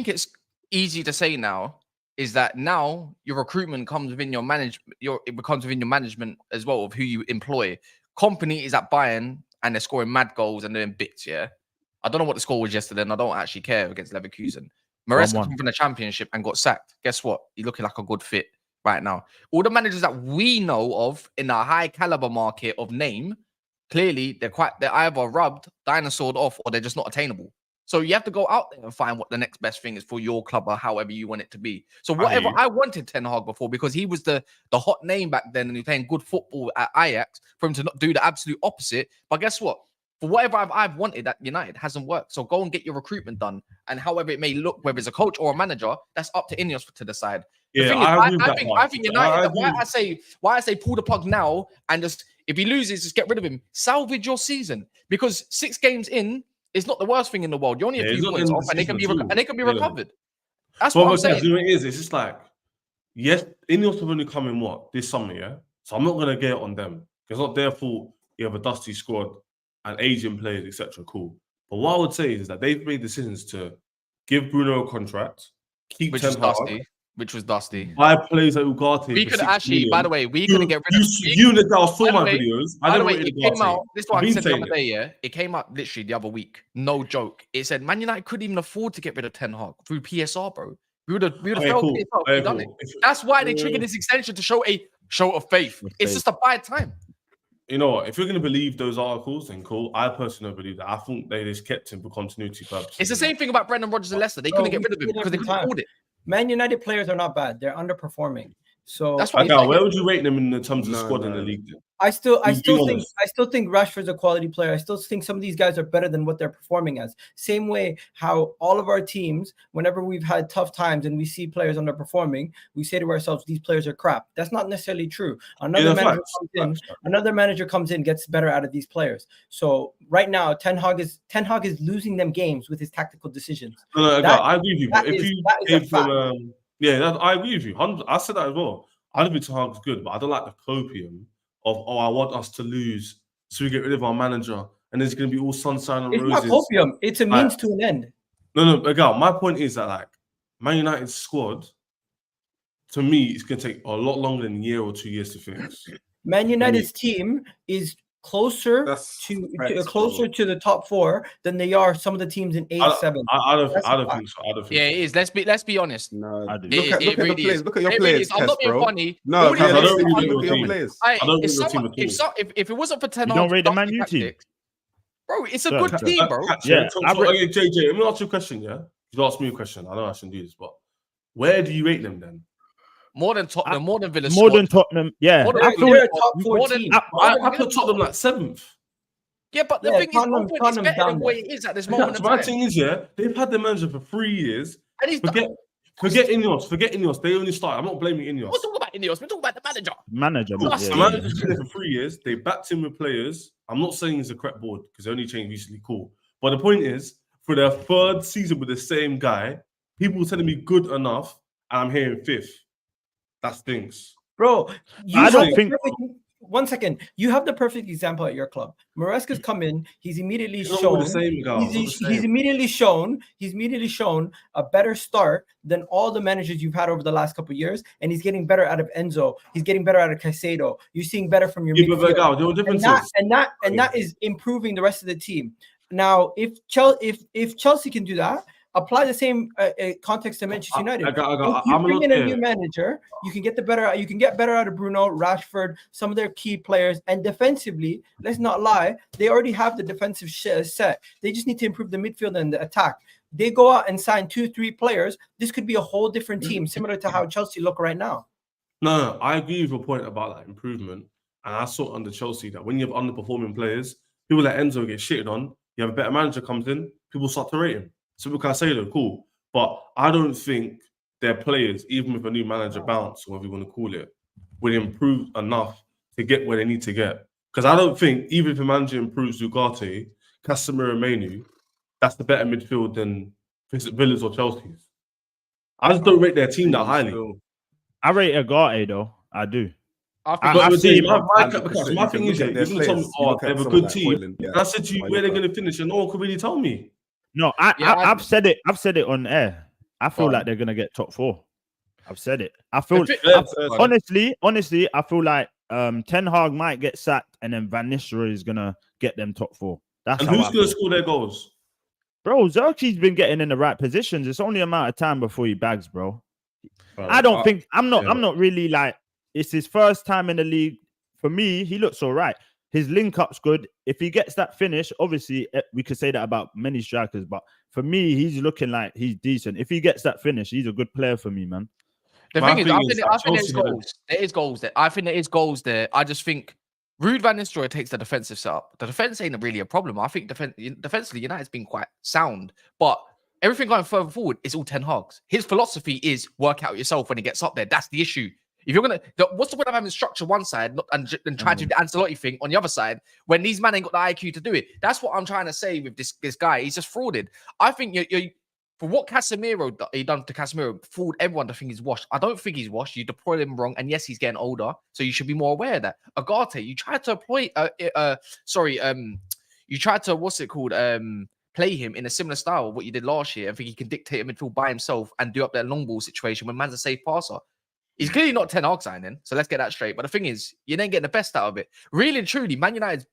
it's easy to say now is that now your recruitment comes within your it becomes within your management as well of who you employ. Company is at Bayern and they're scoring mad goals and doing bits. Yeah, I don't know what the score was yesterday, and I don't actually care against Leverkusen. Maresca came from the Championship and got sacked. Guess what? He's looking like a good fit right now. All the managers that we know of in the high caliber market of name, clearly they're either rubbed, dinosaured off, or they're just not attainable. So you have to go out there and find what the next best thing is for your club or however you want it to be. So whatever I wanted Ten Hag before because he was the hot name back then and he was playing good football at Ajax for him to not do the absolute opposite. But guess what? For whatever I've wanted at United hasn't worked. So go and get your recruitment done. And however it may look, whether it's a coach or a manager, that's up to Ineos to decide. I think United. Why I say pull the plug now and just if he loses, just get rid of him. Salvage your season because 6 games in is not the worst thing in the world. You're only a few points off, and they can be recovered. That's what I'm saying. You know what it is? It's just like yes, Ineos have only come in this summer, yeah. So I'm not gonna get it on them. It's not their fault. You have a dusty squad and aging players, etc. Cool. But what I would say is that they've made decisions to give Bruno a contract keep which 10 was Hag, dusty. Which was dusty. buy players like Ugarte. We for could 6 actually, million. by the way, we couldn't get rid of. You that saw my way, videos. I By the never way, rated it came Ugarte. out. This is what I've I been said the saying other day. Yeah, it came out literally the other week. No joke. It said Man United couldn't even afford to get rid of Ten Hag through PSR, bro. We would have failed cool. PSR. If we'd done it. That's why they triggered this extension to show a show of faith. It's just a bad time. You know what? If you're going to believe those articles, then cool. I personally don't believe that. I think they just kept him for continuity purposes. It's the same thing about Brendan Rodgers and Leicester. They couldn't get rid of him because they couldn't afford it. Man United players are not bad. They're underperforming. So that's what where would you rate them in terms of squad in the league? Then? I still think Rashford's a quality player. I still think some of these guys are better than what they're performing as. Same way how all of our teams, whenever we've had tough times and we see players underperforming, we say to ourselves, these players are crap. That's not necessarily true. Another manager comes in, gets better out of these players. So right now, Ten Hag is losing them games with his tactical decisions. I agree with you. But if you gave them, I agree with you. I said that as well. I don't think Ten Hag's good, but I don't like the copium of I want us to lose so we get rid of our manager and there's going to be all sunshine and roses. It's not copium. It's a means to an end. No, again, my point is that like Man United's squad, to me, it's going to take a lot longer than a year or 2 years to fix. Man United's team is closer to the top 4 than they are some of the teams in 8, 7. I don't think so. Yeah, it is. Let's be honest. No, I do. Look at the players. Look at your players. I'm not being funny. No, I don't really look at your players. If it wasn't for Ten Hag, you don't rate the Man U team, bro. It's a good team, bro. JJ, let me ask you a question. Yeah, you asked me a question. I know I shouldn't do this, but where do you rate them then? More than Tottenham, more than Villa. More than Tottenham, yeah. I feel top 4 team. I put Tottenham like 7th. Yeah, but the thing is, it's better than where it is at this moment. My thing is, they've had the manager for 3 years. And he's forget Ineos. They only started. I'm not blaming Ineos. We're talking about Ineos. We're talking about the manager. The manager's been there for 3 years. They backed him with players. I'm not saying it's a correct board because they only changed recently. Cool. But the point is, for their 3rd season with the same guy, people were telling me good enough, and I'm hearing 5th. That stinks. Bro, I don't think... 1 second. You have the perfect example at your club. Maresca's come in. He's immediately shown. He's immediately shown a better start than all the managers you've had over the last couple of years, and he's getting better out of Enzo. He's getting better out of Caicedo. You're seeing better from your midfield. And that is improving the rest of the team. Now, if Chelsea can do that, apply the same context to Manchester United. If you bring in a new manager, you can get better out of Bruno, Rashford, some of their key players, and defensively, let's not lie, they already have the defensive set. They just need to improve the midfield and the attack. They go out and sign 2-3 players. This could be a whole different team, similar to how Chelsea look right now. No, I agree with your point about that improvement. And I saw under Chelsea that when you have underperforming players, people like Enzo get shitted on. You have a better manager comes in, people start to rate him. So what can I say though? Cool. But I don't think their players, even with a new manager bounce, or whatever you want to call it, will improve enough to get where they need to get. Because I don't think, even if a manager improves Ugarte, Casemiro, Mainu, that's the better midfield than Villa's or Chelsea's. I just don't rate their team that highly. I rate Ugarte though. I do. My thing is, you're going to tell me, they have a good team. And I said to you, where they're going to finish, and no one could really tell me. No, I've said it. I've said it on air. I feel like they're gonna get top 4. I've said it. I feel honestly, I feel like Ten Hag might get sacked, and then Van Nistelrooy is gonna get them top 4. That's and who's gonna score their goals, bro? Zerkie's been getting in the right positions. It's only a matter of time before he bags, bro. I don't think I'm not really like. It's his first time in the league. For me, he looks all right. His link-up's good. If he gets that finish, obviously, we could say that about many strikers. But for me, he's looking like he's decent. If he gets that finish, he's a good player for me, man. The thing is, I think there's goals. There is goals there. I think there is goals there. I just think Ruud van Nistelrooy takes the defensive setup. The defense ain't really a problem. I think defensively, United's been quite sound. But everything going further forward is all Ten Hag's. His philosophy is work out yourself when he gets up there. That's the issue. If you're what's the point of having structure one side and trying to do the Ancelotti thing on the other side when these men ain't got the IQ to do it? That's what I'm trying to say with this guy. He's just frauded. I think you're for what Casemiro he done to Casemiro, fooled everyone to think he's washed. I don't think he's washed. You deployed him wrong, and yes, he's getting older, so you should be more aware of that. Ugarte, you tried to employ, you tried to play him in a similar style of what you did last year and think he can dictate a midfield by himself and do up that long ball situation when man's a safe passer. He's clearly not Ten Hag signing, so let's get that straight. But the thing is, you ain't getting the best out of it. Really and truly, Man United's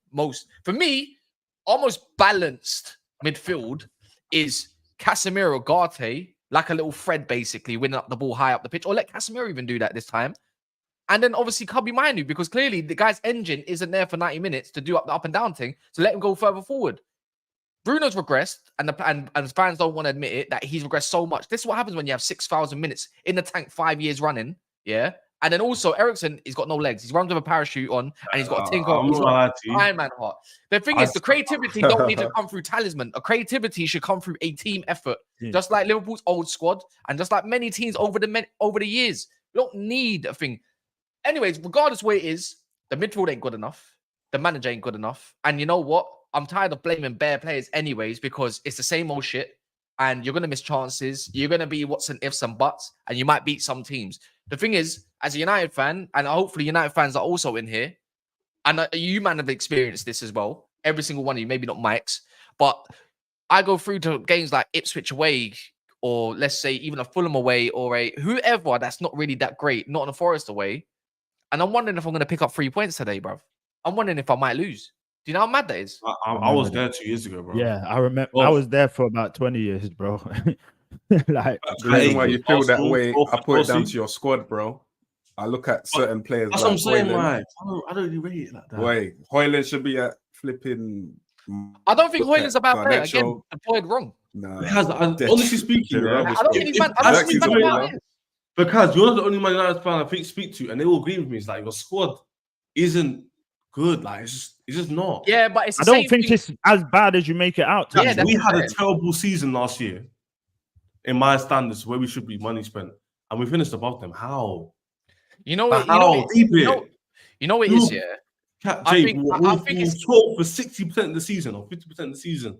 for me, almost balanced midfield is Casemiro, Garte, like a little Fred, basically, winning up the ball high up the pitch. Or let Casemiro even do that this time. And then obviously Kobe Mainu, because clearly the guy's engine isn't there for 90 minutes to do up the up and down thing. So let him go further forward. Bruno's regressed, and fans don't want to admit it, that he's regressed so much. This is what happens when you have 6,000 minutes in the tank 5 years running. Yeah. And then also Eriksen, he's got no legs. He's runs with a parachute on, and he's got a tinker. Iron Man heart. The thing is, the creativity don't need to come through talisman. A creativity should come through a team effort, just like Liverpool's old squad, and just like many teams over the years. You don't need a thing. Anyways, regardless where it is, the midfield ain't good enough. The manager ain't good enough. And you know what? I'm tired of blaming bare players anyways, because it's the same old shit. And you're going to miss chances. You're going to be what's and ifs and buts. And you might beat some teams. The thing is, as a United fan, and hopefully United fans are also in here, and you man have experienced this as well. Every single one of you, maybe not Mike's, but I go through to games like Ipswich away, or let's say even a Fulham away, or a whoever that's not really that great, not a Forest away. And I'm wondering if I'm going to pick up 3 points today, bro. I'm wondering if I might lose. Do you know how mad that is? I was there 2 years ago, bro. Yeah, I remember. I was there for about 20 years, bro. Like, the reason why you feel that way, I put it down to your squad, bro. I look at certain players. That's what I'm saying, like, I don't really rate it like that. Wait, Højlund should be at flipping. I don't think Højlund's a bad player. Again, deployed wrong. Nah, honestly speaking, I don't think he's bad. Because you're the only Man United fan I speak to, and they all agree with me. It's like your squad isn't good. Like it's just not. Yeah, but it's. I don't think it's as bad as you make it out. Yeah, we had a terrible season last year, in my standards, where we should be money spent, and we finished above them. How? You know what? You know what it is. Yeah, I think it's 12 for 60% of the season or 50% of the season.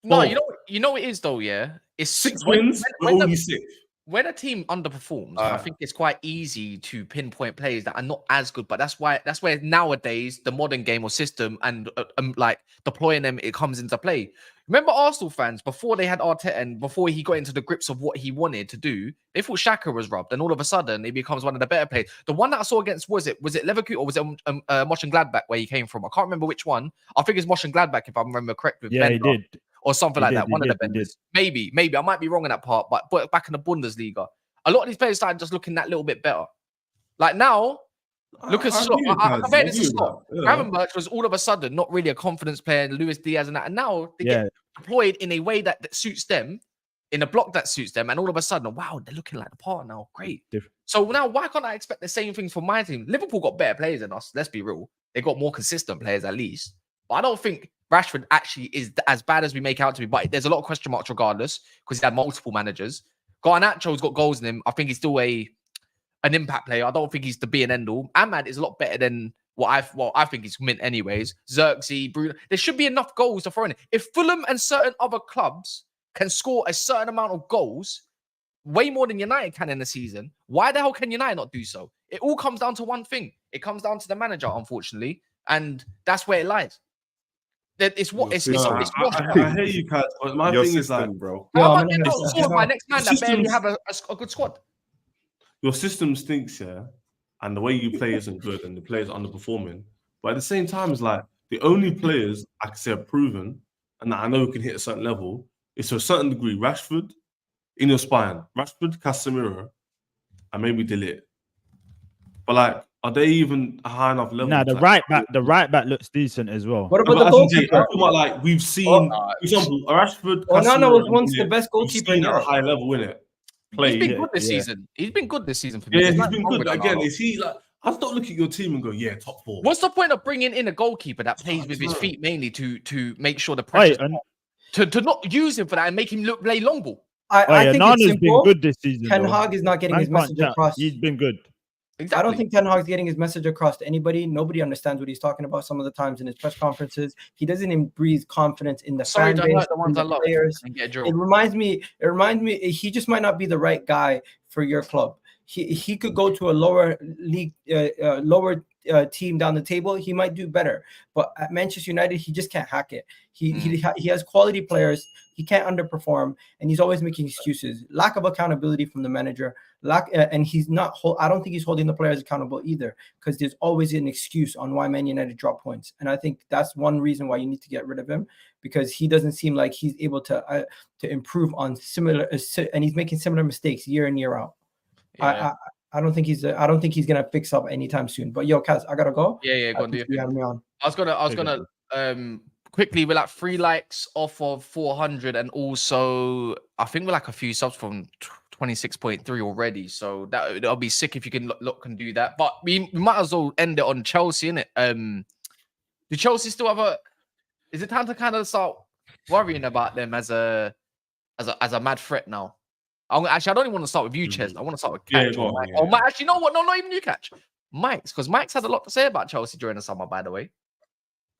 No, you know what it is though. Yeah, it's 6 wins. We're only 6. When a team underperforms, I think it's quite easy to pinpoint players that are not as good. But that's where nowadays the modern game or system and like deploying them, it comes into play. Remember Arsenal fans before they had Arteta and before he got into the grips of what he wanted to do, they thought Xhaka was robbed, and all of a sudden he becomes one of the better players. The one that I saw against was it Leverkusen or was it Mönchengladbach where he came from? I can't remember which one. I think it's Mönchengladbach if I remember correct. With Bender. He did. Or something like that. One of the Benders. Maybe. I might be wrong in that part, but back in the Bundesliga, a lot of these players started just looking that little bit better. Like now, look at Slot. I compare this to Slot. Gravenberch was all of a sudden not really a confidence player, and Luis Diaz and that. And now they get deployed in a way that suits them, in a block that suits them. And all of a sudden, wow, they're looking like the part now. Great. So now why can't I expect the same thing from my team? Liverpool got better players than us. Let's be real. They got more consistent players at least. But I don't think Rashford actually is as bad as we make out to be. But there's a lot of question marks regardless because he had multiple managers. Garnacho's got goals in him. I think he's still an impact player. I don't think he's the be and end all. Ahmad is a lot better than what I think he's meant anyways. Xerxes, Bruno. There should be enough goals to throw in. If Fulham and certain other clubs can score a certain amount of goals, way more than United can in the season, why the hell can United not do so? It all comes down to one thing. It comes down to the manager, unfortunately. And that's where it lies. It's what it's. I hear you, Kat. But my thing is like, bro. How about they not score my next man that barely have a good squad? Your system stinks, yeah, and the way you play isn't good, and the players are underperforming. But at the same time, it's like the only players I can say are proven and that I know can hit a certain level is to a certain degree Rashford in your spine, Rashford, Casemiro, and maybe Delete. But like, are they even a high enough level? Nah, the right back looks decent as well. What about the goalkeeper? Like we've seen, for example, Rashford. Onana was once the best goalkeeper at a high level, innit? He's been good this season. He's been good this season for me. Yeah, he's been good. Again, is he like? I don't look at your team and go, yeah, top 4. What's the point of bringing in a goalkeeper that plays with his feet mainly to make sure the pressure to not use him for that and make him play long ball? I think Nana's been good this season. Ten Hag is not getting his message across. He's been good. Exactly. I don't think Ten Hag's getting his message across to anybody. Nobody understands what he's talking about some of the times in his press conferences. He doesn't even breathe confidence in the fan base, in the players. It reminds me, he just might not be the right guy for your club. He could go to a lower league, lower team down the table, he might do better. But at Manchester United, he just can't hack it. He has quality players. He can't underperform, and he's always making excuses. Lack of accountability from the manager. And he's not. I don't think he's holding the players accountable either, because there's always an excuse on why Man United drop points. And I think that's one reason why you need to get rid of him, because he doesn't seem like he's able to improve on similar, and he's making similar mistakes year in, year out. Yeah. I don't think he's gonna fix up anytime soon. But yo, Kaz, I gotta go. Yeah, go on. You have me on. I was gonna quickly, we're like 3 likes off of 400, and also I think we're like a few subs from 26.3 already. So that'll be sick if you can look and do that. But we might as well end it on Chelsea, innit? Do Chelsea still have is it time to kind of start worrying about them as a mad threat now? Actually, I don't even want to start with you, Ches. I want to start with Catch. Mike. Actually, you know what? No, not even you, Catch. Mike's, because Mike's had a lot to say about Chelsea during the summer, by the way.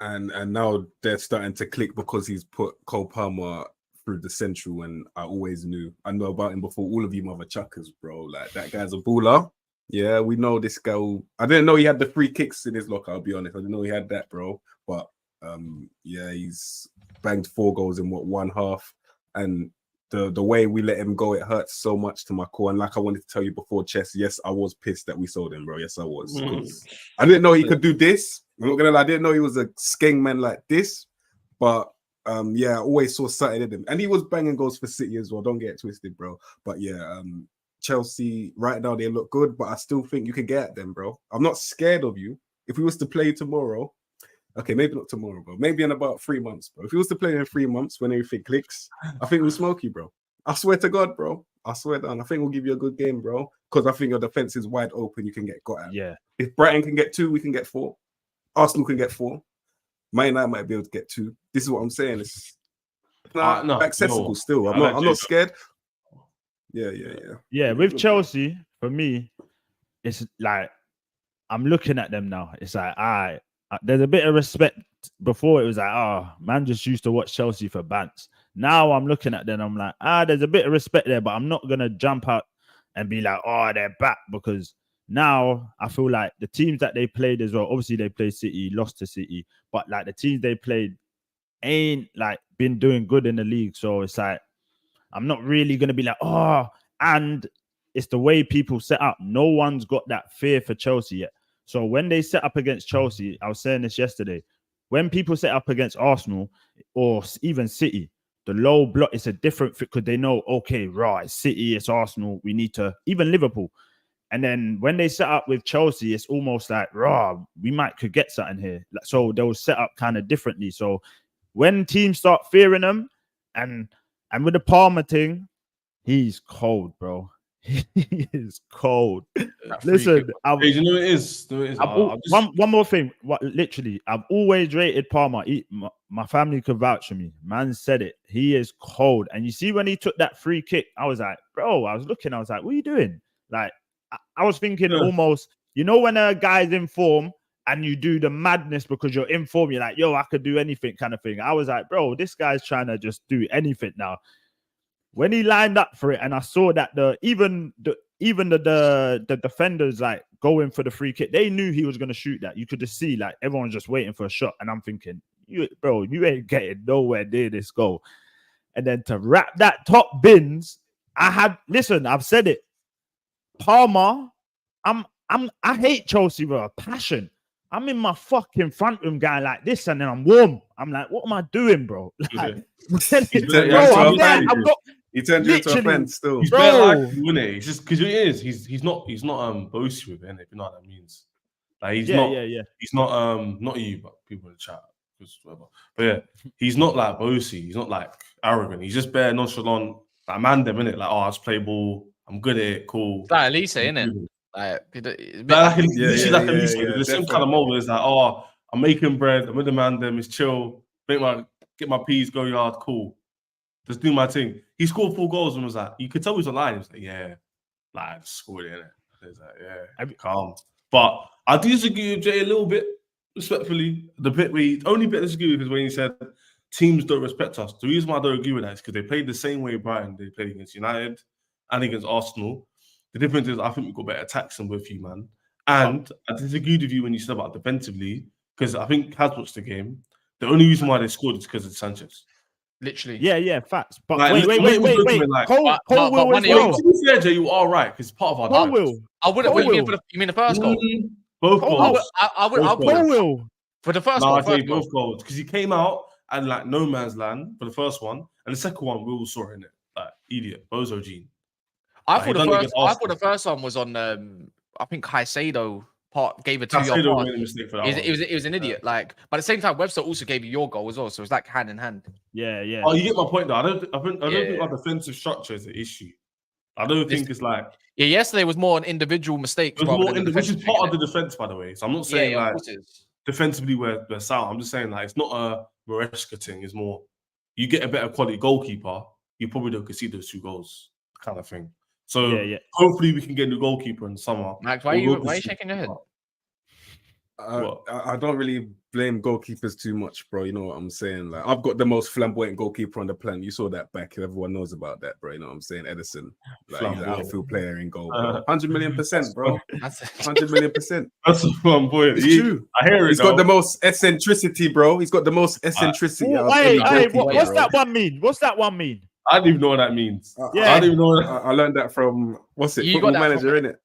And now they're starting to click because he's put Cole Palmer through the central, and I know about him before all of you mother chuckers, bro. Like, that guy's a baller. Yeah, we know this guy. I didn't know he had the free kicks in his locker, I'll be honest. I didn't know he had that, bro. But yeah, he's banged 4 goals in one half, and the way we let him go, it hurts so much to my core. And like I wanted to tell you before, Chess, yes, I was pissed that we sold him, bro. Yes, I was. I didn't know he could do this. I'm not gonna lie, I didn't know he was a skeng man like this. But yeah, I always saw something in him. And he was banging goals for City as well. Don't get it twisted, bro. But yeah, Chelsea, right now, they look good, but I still think you can get at them, bro. I'm not scared of you. If we was to play tomorrow, okay, maybe not tomorrow, bro. Maybe in about 3 months, bro. If he was to play in 3 months when everything clicks, I think we'll smoke you, bro. I swear to God, bro. I swear down. I think we'll give you a good game, bro. Because I think your defense is wide open. You can get got at. Yeah. If Brighton can get 2, we can get 4. Arsenal can get 4. Man United might be able to get 2. This is what I'm saying. It's accessible still. I'm not scared. Yeah. With Chelsea, for me, it's like I'm looking at them now. It's like, there's a bit of respect. Before it was like, man just used to watch Chelsea for bants. Now I'm looking at them, I'm like, there's a bit of respect there, but I'm not gonna jump out and be like, they're back, because now I feel like the teams that they played as well, obviously they played City, lost to City, but like the teams they played ain't like been doing good in the league. So it's like, I'm not really gonna be like, and it's the way people set up. No one's got that fear for Chelsea yet. So when they set up against Chelsea, I was saying this yesterday, when people set up against Arsenal or even City, the low block is a different fit, because they know, okay, right, it's City, it's Arsenal, we need to, even Liverpool. And then when they set up with Chelsea, it's almost like, we could get something here. So they'll set up kind of differently. So when teams start fearing them, and with the Palmer thing, he's cold, bro. He is cold. Listen, you know it is. One more thing. Literally, I've always rated Palmer. My family could vouch for me. Man said it. He is cold. And you see, when he took that free kick, I was like, bro, I was like, what are you doing? Like, I was thinking almost, you know, when a guy's in form and you do the madness because you're in form, you're like, yo, I could do anything kind of thing. I was like, bro, this guy's trying to just do anything now. When he lined up for it, and I saw that even the defenders like going for the free kick, they knew he was going to shoot that. You could just see like everyone's just waiting for a shot, and I'm thinking, you ain't getting nowhere near this goal. And then to wrap that top bins, I've said it, Palmer. I hate Chelsea with a passion. I'm in my fucking front room guy like this, and then I'm warm. I'm like, what am I doing, bro? Like, he turned you into a friend still. He's better like you, isn't it? It's just because he is. He's not boasty with it, innit? If you know what that means. Like he's not. He's not you, but people in the chat, whatever. But yeah, he's not like boasty. He's not like arrogant. He's just bare nonchalant. Like man, them innit? Like, I just play ball. I'm good at it. Cool. Like Elise, innit? Like the same kind of moment is like, I'm making bread. I'm with the man. Them is chill. Get my peas. Go yard. Cool. Just do my thing. He scored 4 goals and was like, you could tell he was online. He was like, yeah, like I just scored it, innit? He was like, yeah, calm. But I do disagree with Jay a little bit, respectfully. The only bit I disagree with is when he said teams don't respect us. The reason why I don't agree with that is because they played the same way Brighton they played against United and against Arsenal. The difference is I think we've got better attacks than both you, man. And I disagreed with you when you said about defensively, because I think Kaz watched the game. The only reason why they scored is because of Sanchez. Literally. Yeah, facts. But Like, wait. like, Cole will as Well, well. to be fair, Jay, you are right because part of our Cole defense. will. I wouldn't. What you mean the first goal? Both goals. I'll Cole will. For the first No, goal. I say both goals because he came out and like no man's land for the first one, and the second one Will saw in it. Like idiot, Bozo Gene. I thought the first one was on. I think Caicedo gave a 2-yard pass. Made a mistake for that. It was an idiot. Like, but at the same time, Webster also gave you your goal as well, so it's like hand in hand. Yeah. Oh, you get my point though. I don't think our defensive structure is an issue. I don't think it's like. Yeah, yesterday was more an individual mistake. Which is part of the defense, by the way. So I'm not saying like defensively we're sound. I'm just saying like it's not a Maresca thing. It's more you get a better quality goalkeeper, you probably don't concede those 2 goals, kind of thing. So hopefully we can get a new goalkeeper in the summer. Max, why are you shaking your head? I don't really blame goalkeepers too much, bro. You know what I'm saying? Like I've got the most flamboyant goalkeeper on the planet. You saw that back. Everyone knows about that, bro. You know what I'm saying? Edison, like he's an outfield player in goal, bro. 100,000,000%, bro. 100,000,000%. That's flamboyant. It's true. I hear it. He's got the most eccentricity, bro. He's got the most eccentricity. What's that one mean? What's that one mean? I don't even know what that means. I don't even know. I learned that from Football Manager, innit?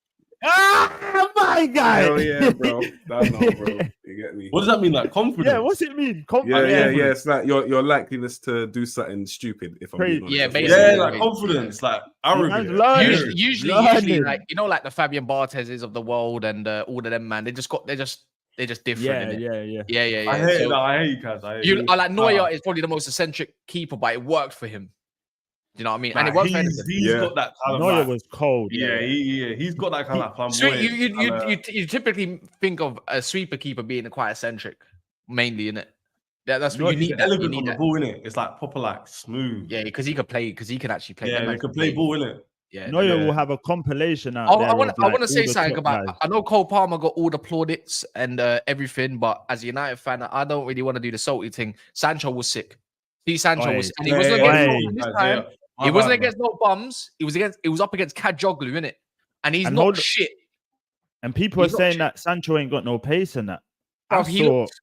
Ah, my guy. Hell yeah, bro. Bro. You get me? What does that mean? Like confidence? Yeah, what's it mean? Yeah. It's like your likeliness to do something stupid. If I'm being honest. basically. Like confidence, like arrogance. Usually, like like the Fabian Barthez's of the world and all of them, man. They're just different. Yeah. I hate you guys. Like Neuer is probably the most eccentric keeper, but it worked for him. You know what I mean? And it worked for him. He's got that kind of. Neuer was cold. Yeah. He's got that kind of. You typically think of a sweeper keeper being quite eccentric, mainly, innit? Yeah, that's what you need. Elegant on the ball, innit? It's like proper, like smooth. Yeah, because he can play. Because he can actually play. Yeah, he can play ball, innit? Yeah, Neuer will have a compilation out there. I want to say something about. I know Cole Palmer got all the plaudits and everything, but as a United fan, I don't really want to do the salty thing. Sancho was sick. Sancho was, and he wasn't against this time. He wasn't against no bums. He was up against Kajoglu, innit? And he's not shit. And people are saying that Sancho ain't got no pace in that. Bro, he looked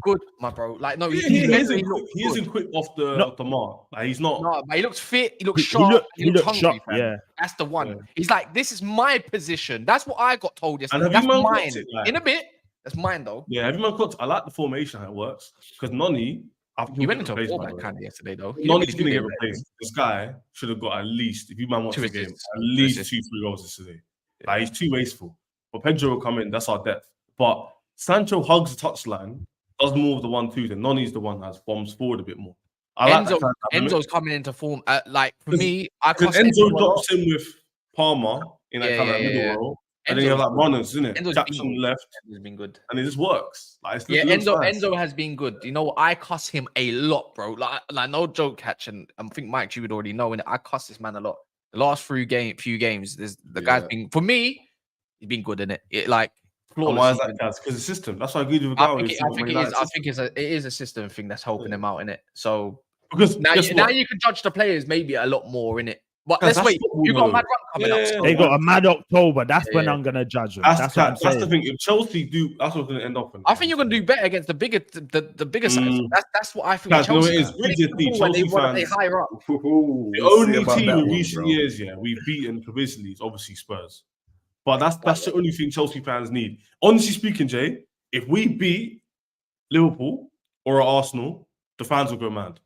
good, my bro. Like, no, he isn't quick off the mark. Like, he's not. No, but he looks fit. He looks sharp. He looks hungry, sharp, fam. yeah. That's the one. Yeah. He's like, this is my position. That's what I got told yesterday. And that's mine. In a bit. That's mine, though. Yeah, have you man clocked? I like the formation how it works. Because Noni, he went into a fullback kind of yesterday, though. Noni's going to get replaced. This guy should have got at least, if you man watch the game, at least 2-3 goals yesterday. Like, he's too wasteful. But Pedro will come in. That's our depth. But Sancho hugs the touchline, does more of the 1-2s, and Noni's the one that bombs forward a bit more. Enzo's coming into form. Like, for me, because Enzo drops in with Palmer in that kind of middle role. And then you have like runners, isn't it? Jackson left. Has been good. And it just works. Like, Enzo has been good. You know, I cuss him a lot, bro. Like no joke catching. I think Mike, you would already know, and I cuss this man a lot. The last few games, guy's been, for me, he's been good in it. Why is that, guys? Because the system. That's why I agree with I think it is a system thing that's helping him out in it. So because now you can judge the players maybe a lot more in it. But let's wait. You got a mad run coming up. So they got a mad October. That's when I'm gonna judge them. That's the thing. If Chelsea do, that's what's gonna end up. I think you're gonna do better against the bigger sides. That's what I think. Guys, Chelsea is. Chelsea fans. They higher up. The only team in recent years, we've beaten provisionally is obviously Spurs. But that's the only thing Chelsea fans need. Honestly speaking, Jay, if we beat Liverpool or Arsenal, the fans will go mad.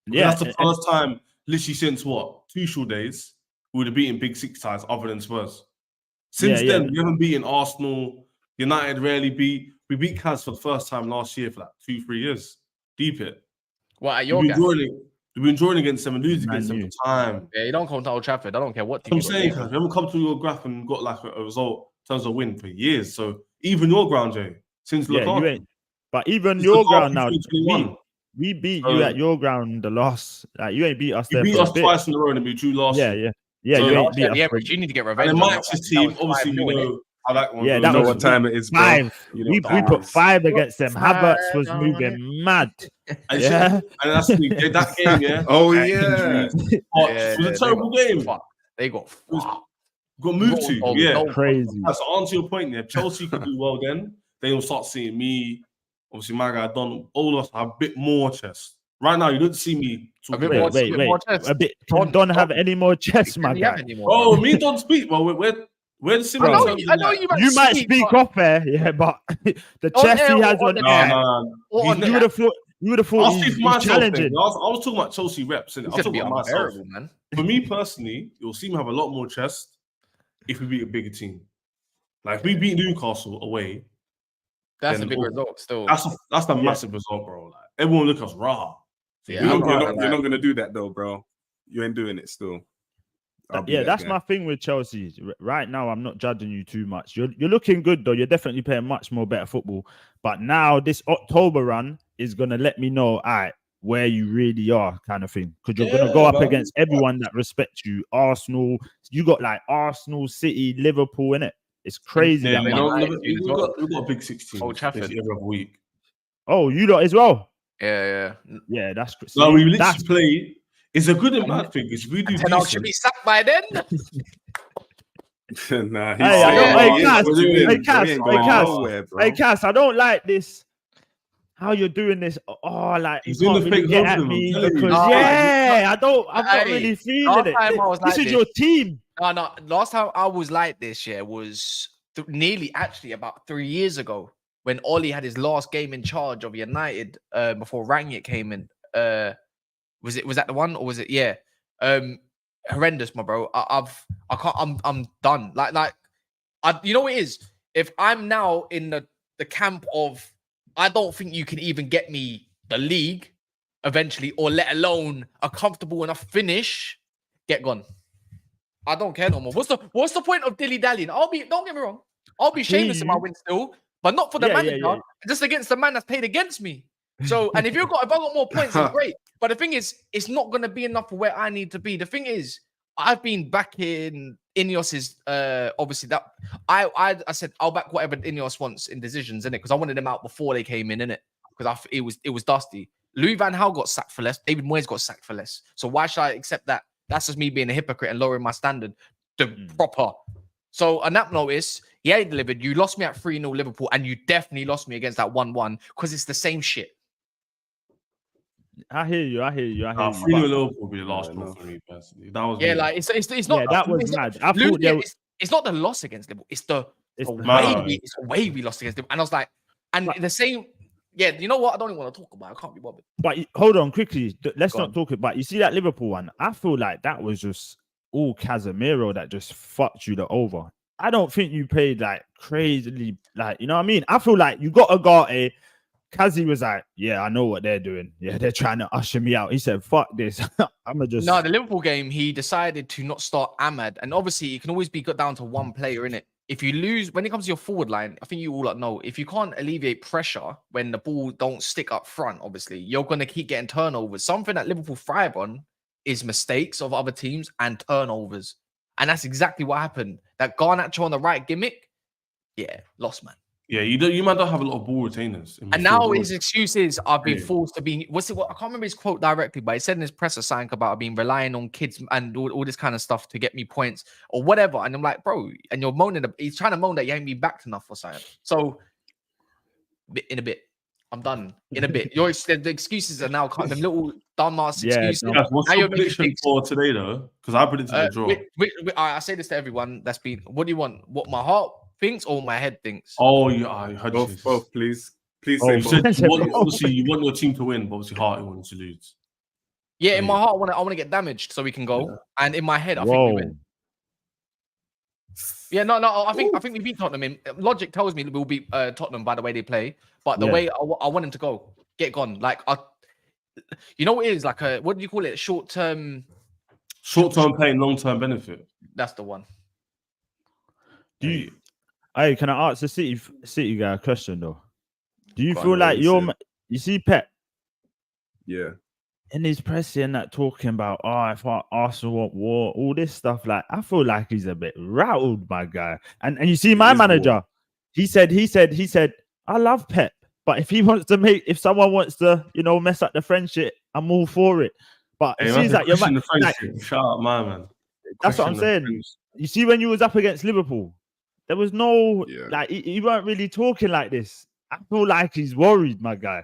Yeah, that's the first time, literally since what, Tuchel days, we would have beaten big 6 ties other than Spurs. Since then, we haven't beaten Arsenal. United rarely beat. We beat Kaz for the first time last year for like 2-3 years. Deep it. What at your We've been drawing against them and losing against them for time. Yeah, you don't come to Old Trafford. I don't care what team. I'm saying, we haven't come to your graph and got like a result in terms of win for years. So even your ground, Jay, since Lukaku. But even your ground now, we beat you at your ground the last. Like, you ain't beat us. You beat us twice in a row and we drew last year. Yeah. So, you ain't beat us. Yeah, but you need to get revenge. And Mike's team, obviously, we know how that one. Yeah, that was what time it is. 5. We put 5 against them. Havertz was moving mad. And that's that game, yeah. Oh yeah. It was a terrible game. They got. Got moved to. Yeah. Crazy. That's to answer your point. Yeah, Chelsea can do well then. They will start seeing me. Obviously, my guy Don. All of us have a bit more chest. Right now, you don't see me. Wait. A bit. Can Don have any more chest, my guy? Oh, me and Don speak. Well, we're the similar. I know you might speak off there, yeah, but the chest he has on. No. You would have thought. You would have thought he's challenging. I was talking about Chelsea reps, and I was talking about myself. Man. For me personally, you'll see me have a lot more chest if we beat a bigger team. Like if we beat Newcastle away, that's a big result. Still, that's the massive result, bro. Like everyone look at us raw. Yeah, you're not gonna do that though, bro. You ain't doing it still. Yeah, that's my thing with Chelsea. Right now, I'm not judging you too much. You're looking good though. You're definitely playing much more better football. But now this October run is gonna let me know, where you really are, kind of thing. Because you're gonna go up against everyone that respects you. Arsenal, you got like Arsenal, City, Liverpool in it. It's crazy. Yeah, we've got a big 16 Old Trafford every other week. Oh, you lot as well. Yeah. That's crazy. No, we literally play. It's a good and bad thing. Is we do. I should be sacked by then. Nah, hey, Cass, I don't like this. How you're doing this? Oh, like he's doing the fake get at me because I'm not really feeling it. This is your team. No. Last time I was like this, was nearly actually about 3 years ago when Ollie had his last game in charge of United before Rangnick came in. Was that the one or was it? Yeah. Horrendous, my bro. I'm done. You know what it is? If I'm now in the camp of I don't think you can even get me the league eventually, or let alone a comfortable enough finish, get gone. I don't care no more. What's the point of dilly-dallying? Don't get me wrong. I'll be shameless in my win still, but not for the manager, just against the man that's played against me. So, and if I got more points, then great. But the thing is, it's not going to be enough for where I need to be. The thing is, I've been backing Ineos's, obviously that I said I'll back whatever Ineos wants in decisions, innit? Because I wanted them out before they came in, innit? Because it was dusty. Louis van Gaal got sacked for less. David Moyes got sacked for less. So why should I accept that? That's just me being a hypocrite and lowering my standard to proper. So on that notice, he delivered. You lost me at 3-0 Liverpool, and you definitely lost me against that 1-1 because it's the same shit. I hear you. 3-0 Liverpool will be the last draw for me personally. That was it's not. Yeah, that was mad. I thought it's not the loss against Liverpool. It's the way we lost against Liverpool. And I was like, the same. Yeah, you know what? I don't even want to talk about it. I can't be bothered. But hold on, quickly. Let's not talk about. You see that Liverpool one? I feel like that was just all Casemiro that just fucked you over. I don't think you played like crazily, you know what I mean? I feel like you got Agate. Kazi was like, yeah, I know what they're doing. Yeah, they're trying to usher me out. He said, fuck this. I'm just... No, the Liverpool game, he decided to not start Ahmad. And obviously, it can always be got down to one player, innit? If you lose, when it comes to your forward line, I think you all know, if you can't alleviate pressure when the ball don't stick up front, obviously, you're going to keep getting turnovers. Something that Liverpool thrive on is mistakes of other teams and turnovers. And that's exactly what happened. That Garnacho on the right gimmick, lost, man. Yeah, you might not have a lot of ball retainers. And now his excuse is I've been forced to be. I can't remember his quote directly, but he said in his presser something about being relying on kids and all this kind of stuff to get me points or whatever. And I'm like, bro, and you're moaning. He's trying to moan that you ain't been backed enough or something. So, in a bit, I'm done. In a bit, the excuses are now kind of little dumbass excuses. Yeah, what's your prediction for today, though? Because I predicted a draw. I say this to everyone that's been. What do you want? What my heart thinks or my head thinks? Oh, yeah, I heard both, please. Please say both. Obviously, you want your team to win, but obviously, heart you want to lose. Yeah, in my heart, I want to get damaged so we can go, and in my head, I think we win. Yeah, no, I think we beat Tottenham. Logic tells me we'll beat Tottenham by the way they play, but the way I want him to go, get gone. Like, you know what it is? Like what do you call it? Short-term pain, long-term benefit. That's the one. Hey, can I ask the City guy a question though? Do you feel like you see Pep? Yeah. In his press and that talking about if Arsenal want war, all this stuff, like I feel like he's a bit rattled, my guy. And you see my manager, war. he said, I love Pep, but if someone wants to, mess up the friendship, I'm all for it. But it seems like you're shut up, man. That's what I'm saying. you see when you was up against Liverpool, there was no like he weren't really talking like this. I feel like he's worried, my guy.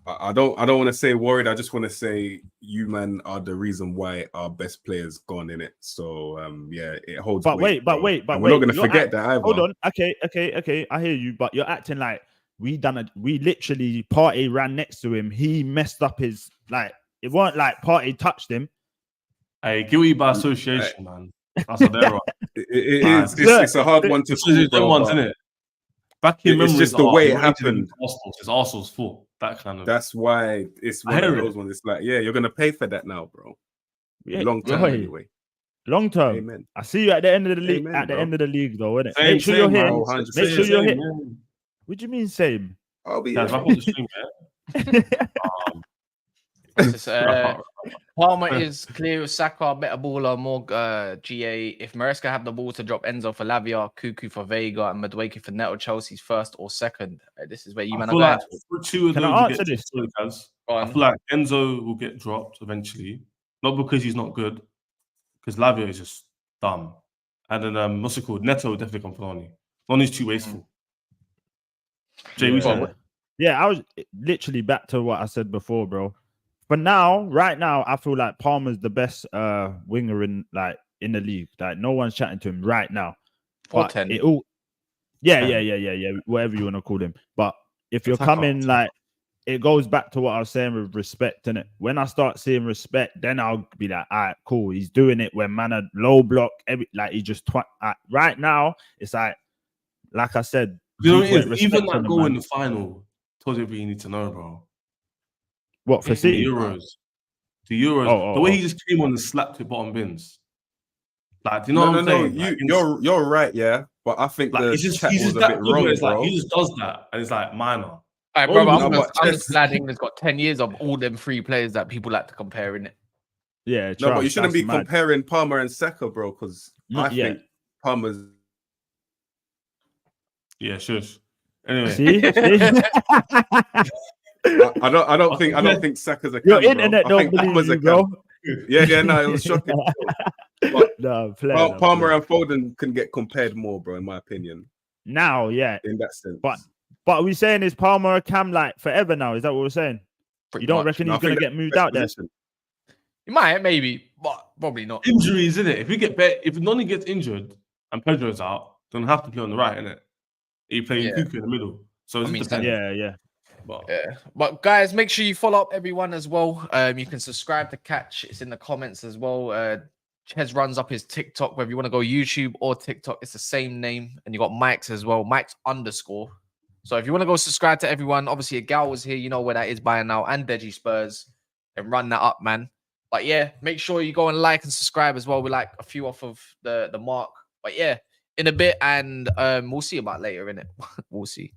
I don't want to say worried. I just want to say you man are the reason why our best players gone in it. So yeah, it holds. But weight, wait. We're not going to forget that either. Hold on. Okay. I hear you, but you're acting like we literally Partey ran next to him. He messed up his like. It weren't like Partey touched him. Hey, guilty by association, man. That's what they're on. It is. It's a hard one to call, them ones, isn't it? Back in memory, it's just the way it happened. It's Arsenal's fault. That kind of. That's why it's one of those ones. It's like, yeah, you're gonna pay for that now, bro. Yeah, long term, anyway. Long term. Amen. I see you at the end of the league. Amen, at the bro. end of the league, though, innit? Same, Make sure you're here. Bro, Make sure you're here. What do you mean, same? I'll be. Guys, back on the stream, Palmer is clear with Saka, better baller, more GA. If Maresca have the ball to drop Enzo for Lavia, Cuckoo for Vega, and Madueke for Neto, Chelsea's first or second. This is where you man are going. Can I answer this? I feel like Enzo will get dropped eventually, not because he's not good, because Lavia is just dumb. And then what's it called? Neto will definitely come for Noni. Noni's too wasteful. Jay, I was literally back to what I said before, bro. But now, right now, I feel like Palmer's the best winger in the league. Like no one's chatting to him right now. But it all, yeah, whatever you want to call him. But if you're coming, like, it goes back to what I was saying with respect, innit? When I start seeing respect, then I'll be like, all right, cool. He's doing it when man a low block, he just right now. It's like I said, you know, even that goal in the final told you everything you need to know, bro. What for City? The Euros. The way he just came on and slapped the bottom bins. Like, do you know what I'm saying? No, you're right, yeah. But I think like, he's just a bit wrong, bro. He just does that, and it's like minor. All right, bro. I'm just glad England's got 10 years of all them three players that people like to compare in it. Yeah, no, but you shouldn't be comparing Palmer and Saka, bro, because I think Palmer's. Yeah, shush. Anyway, see? I don't think Saka's a. Your internet don't believe you, bro. Yeah, no, it was shocking. But no, Palmer and Foden can get compared more, bro, in my opinion. Now, yeah, in that sense. But are we saying is Palmer a cam like forever now? Is that what we're saying? You don't reckon he's going to get moved out there? He might, maybe, but probably not. Injuries, isn't it? If Noni gets injured and Pedro's out, don't have to play on the right, innit? He playing Cuckoo in the middle. So yeah. But guys, make sure you follow up everyone as well. You can subscribe to Catch. It's in the comments as well. Ches runs up his TikTok. Whether you want to go YouTube or TikTok, it's the same name. And you got Mike's as well. Mike's _. So if you want to go subscribe to everyone, obviously a gal was here. You know where that is by now. And Deji Spurs. And run that up, man. But yeah, make sure you go and like and subscribe as well. We're like a few off of the mark. But yeah, in a bit. And we'll see about later, innit? We'll see.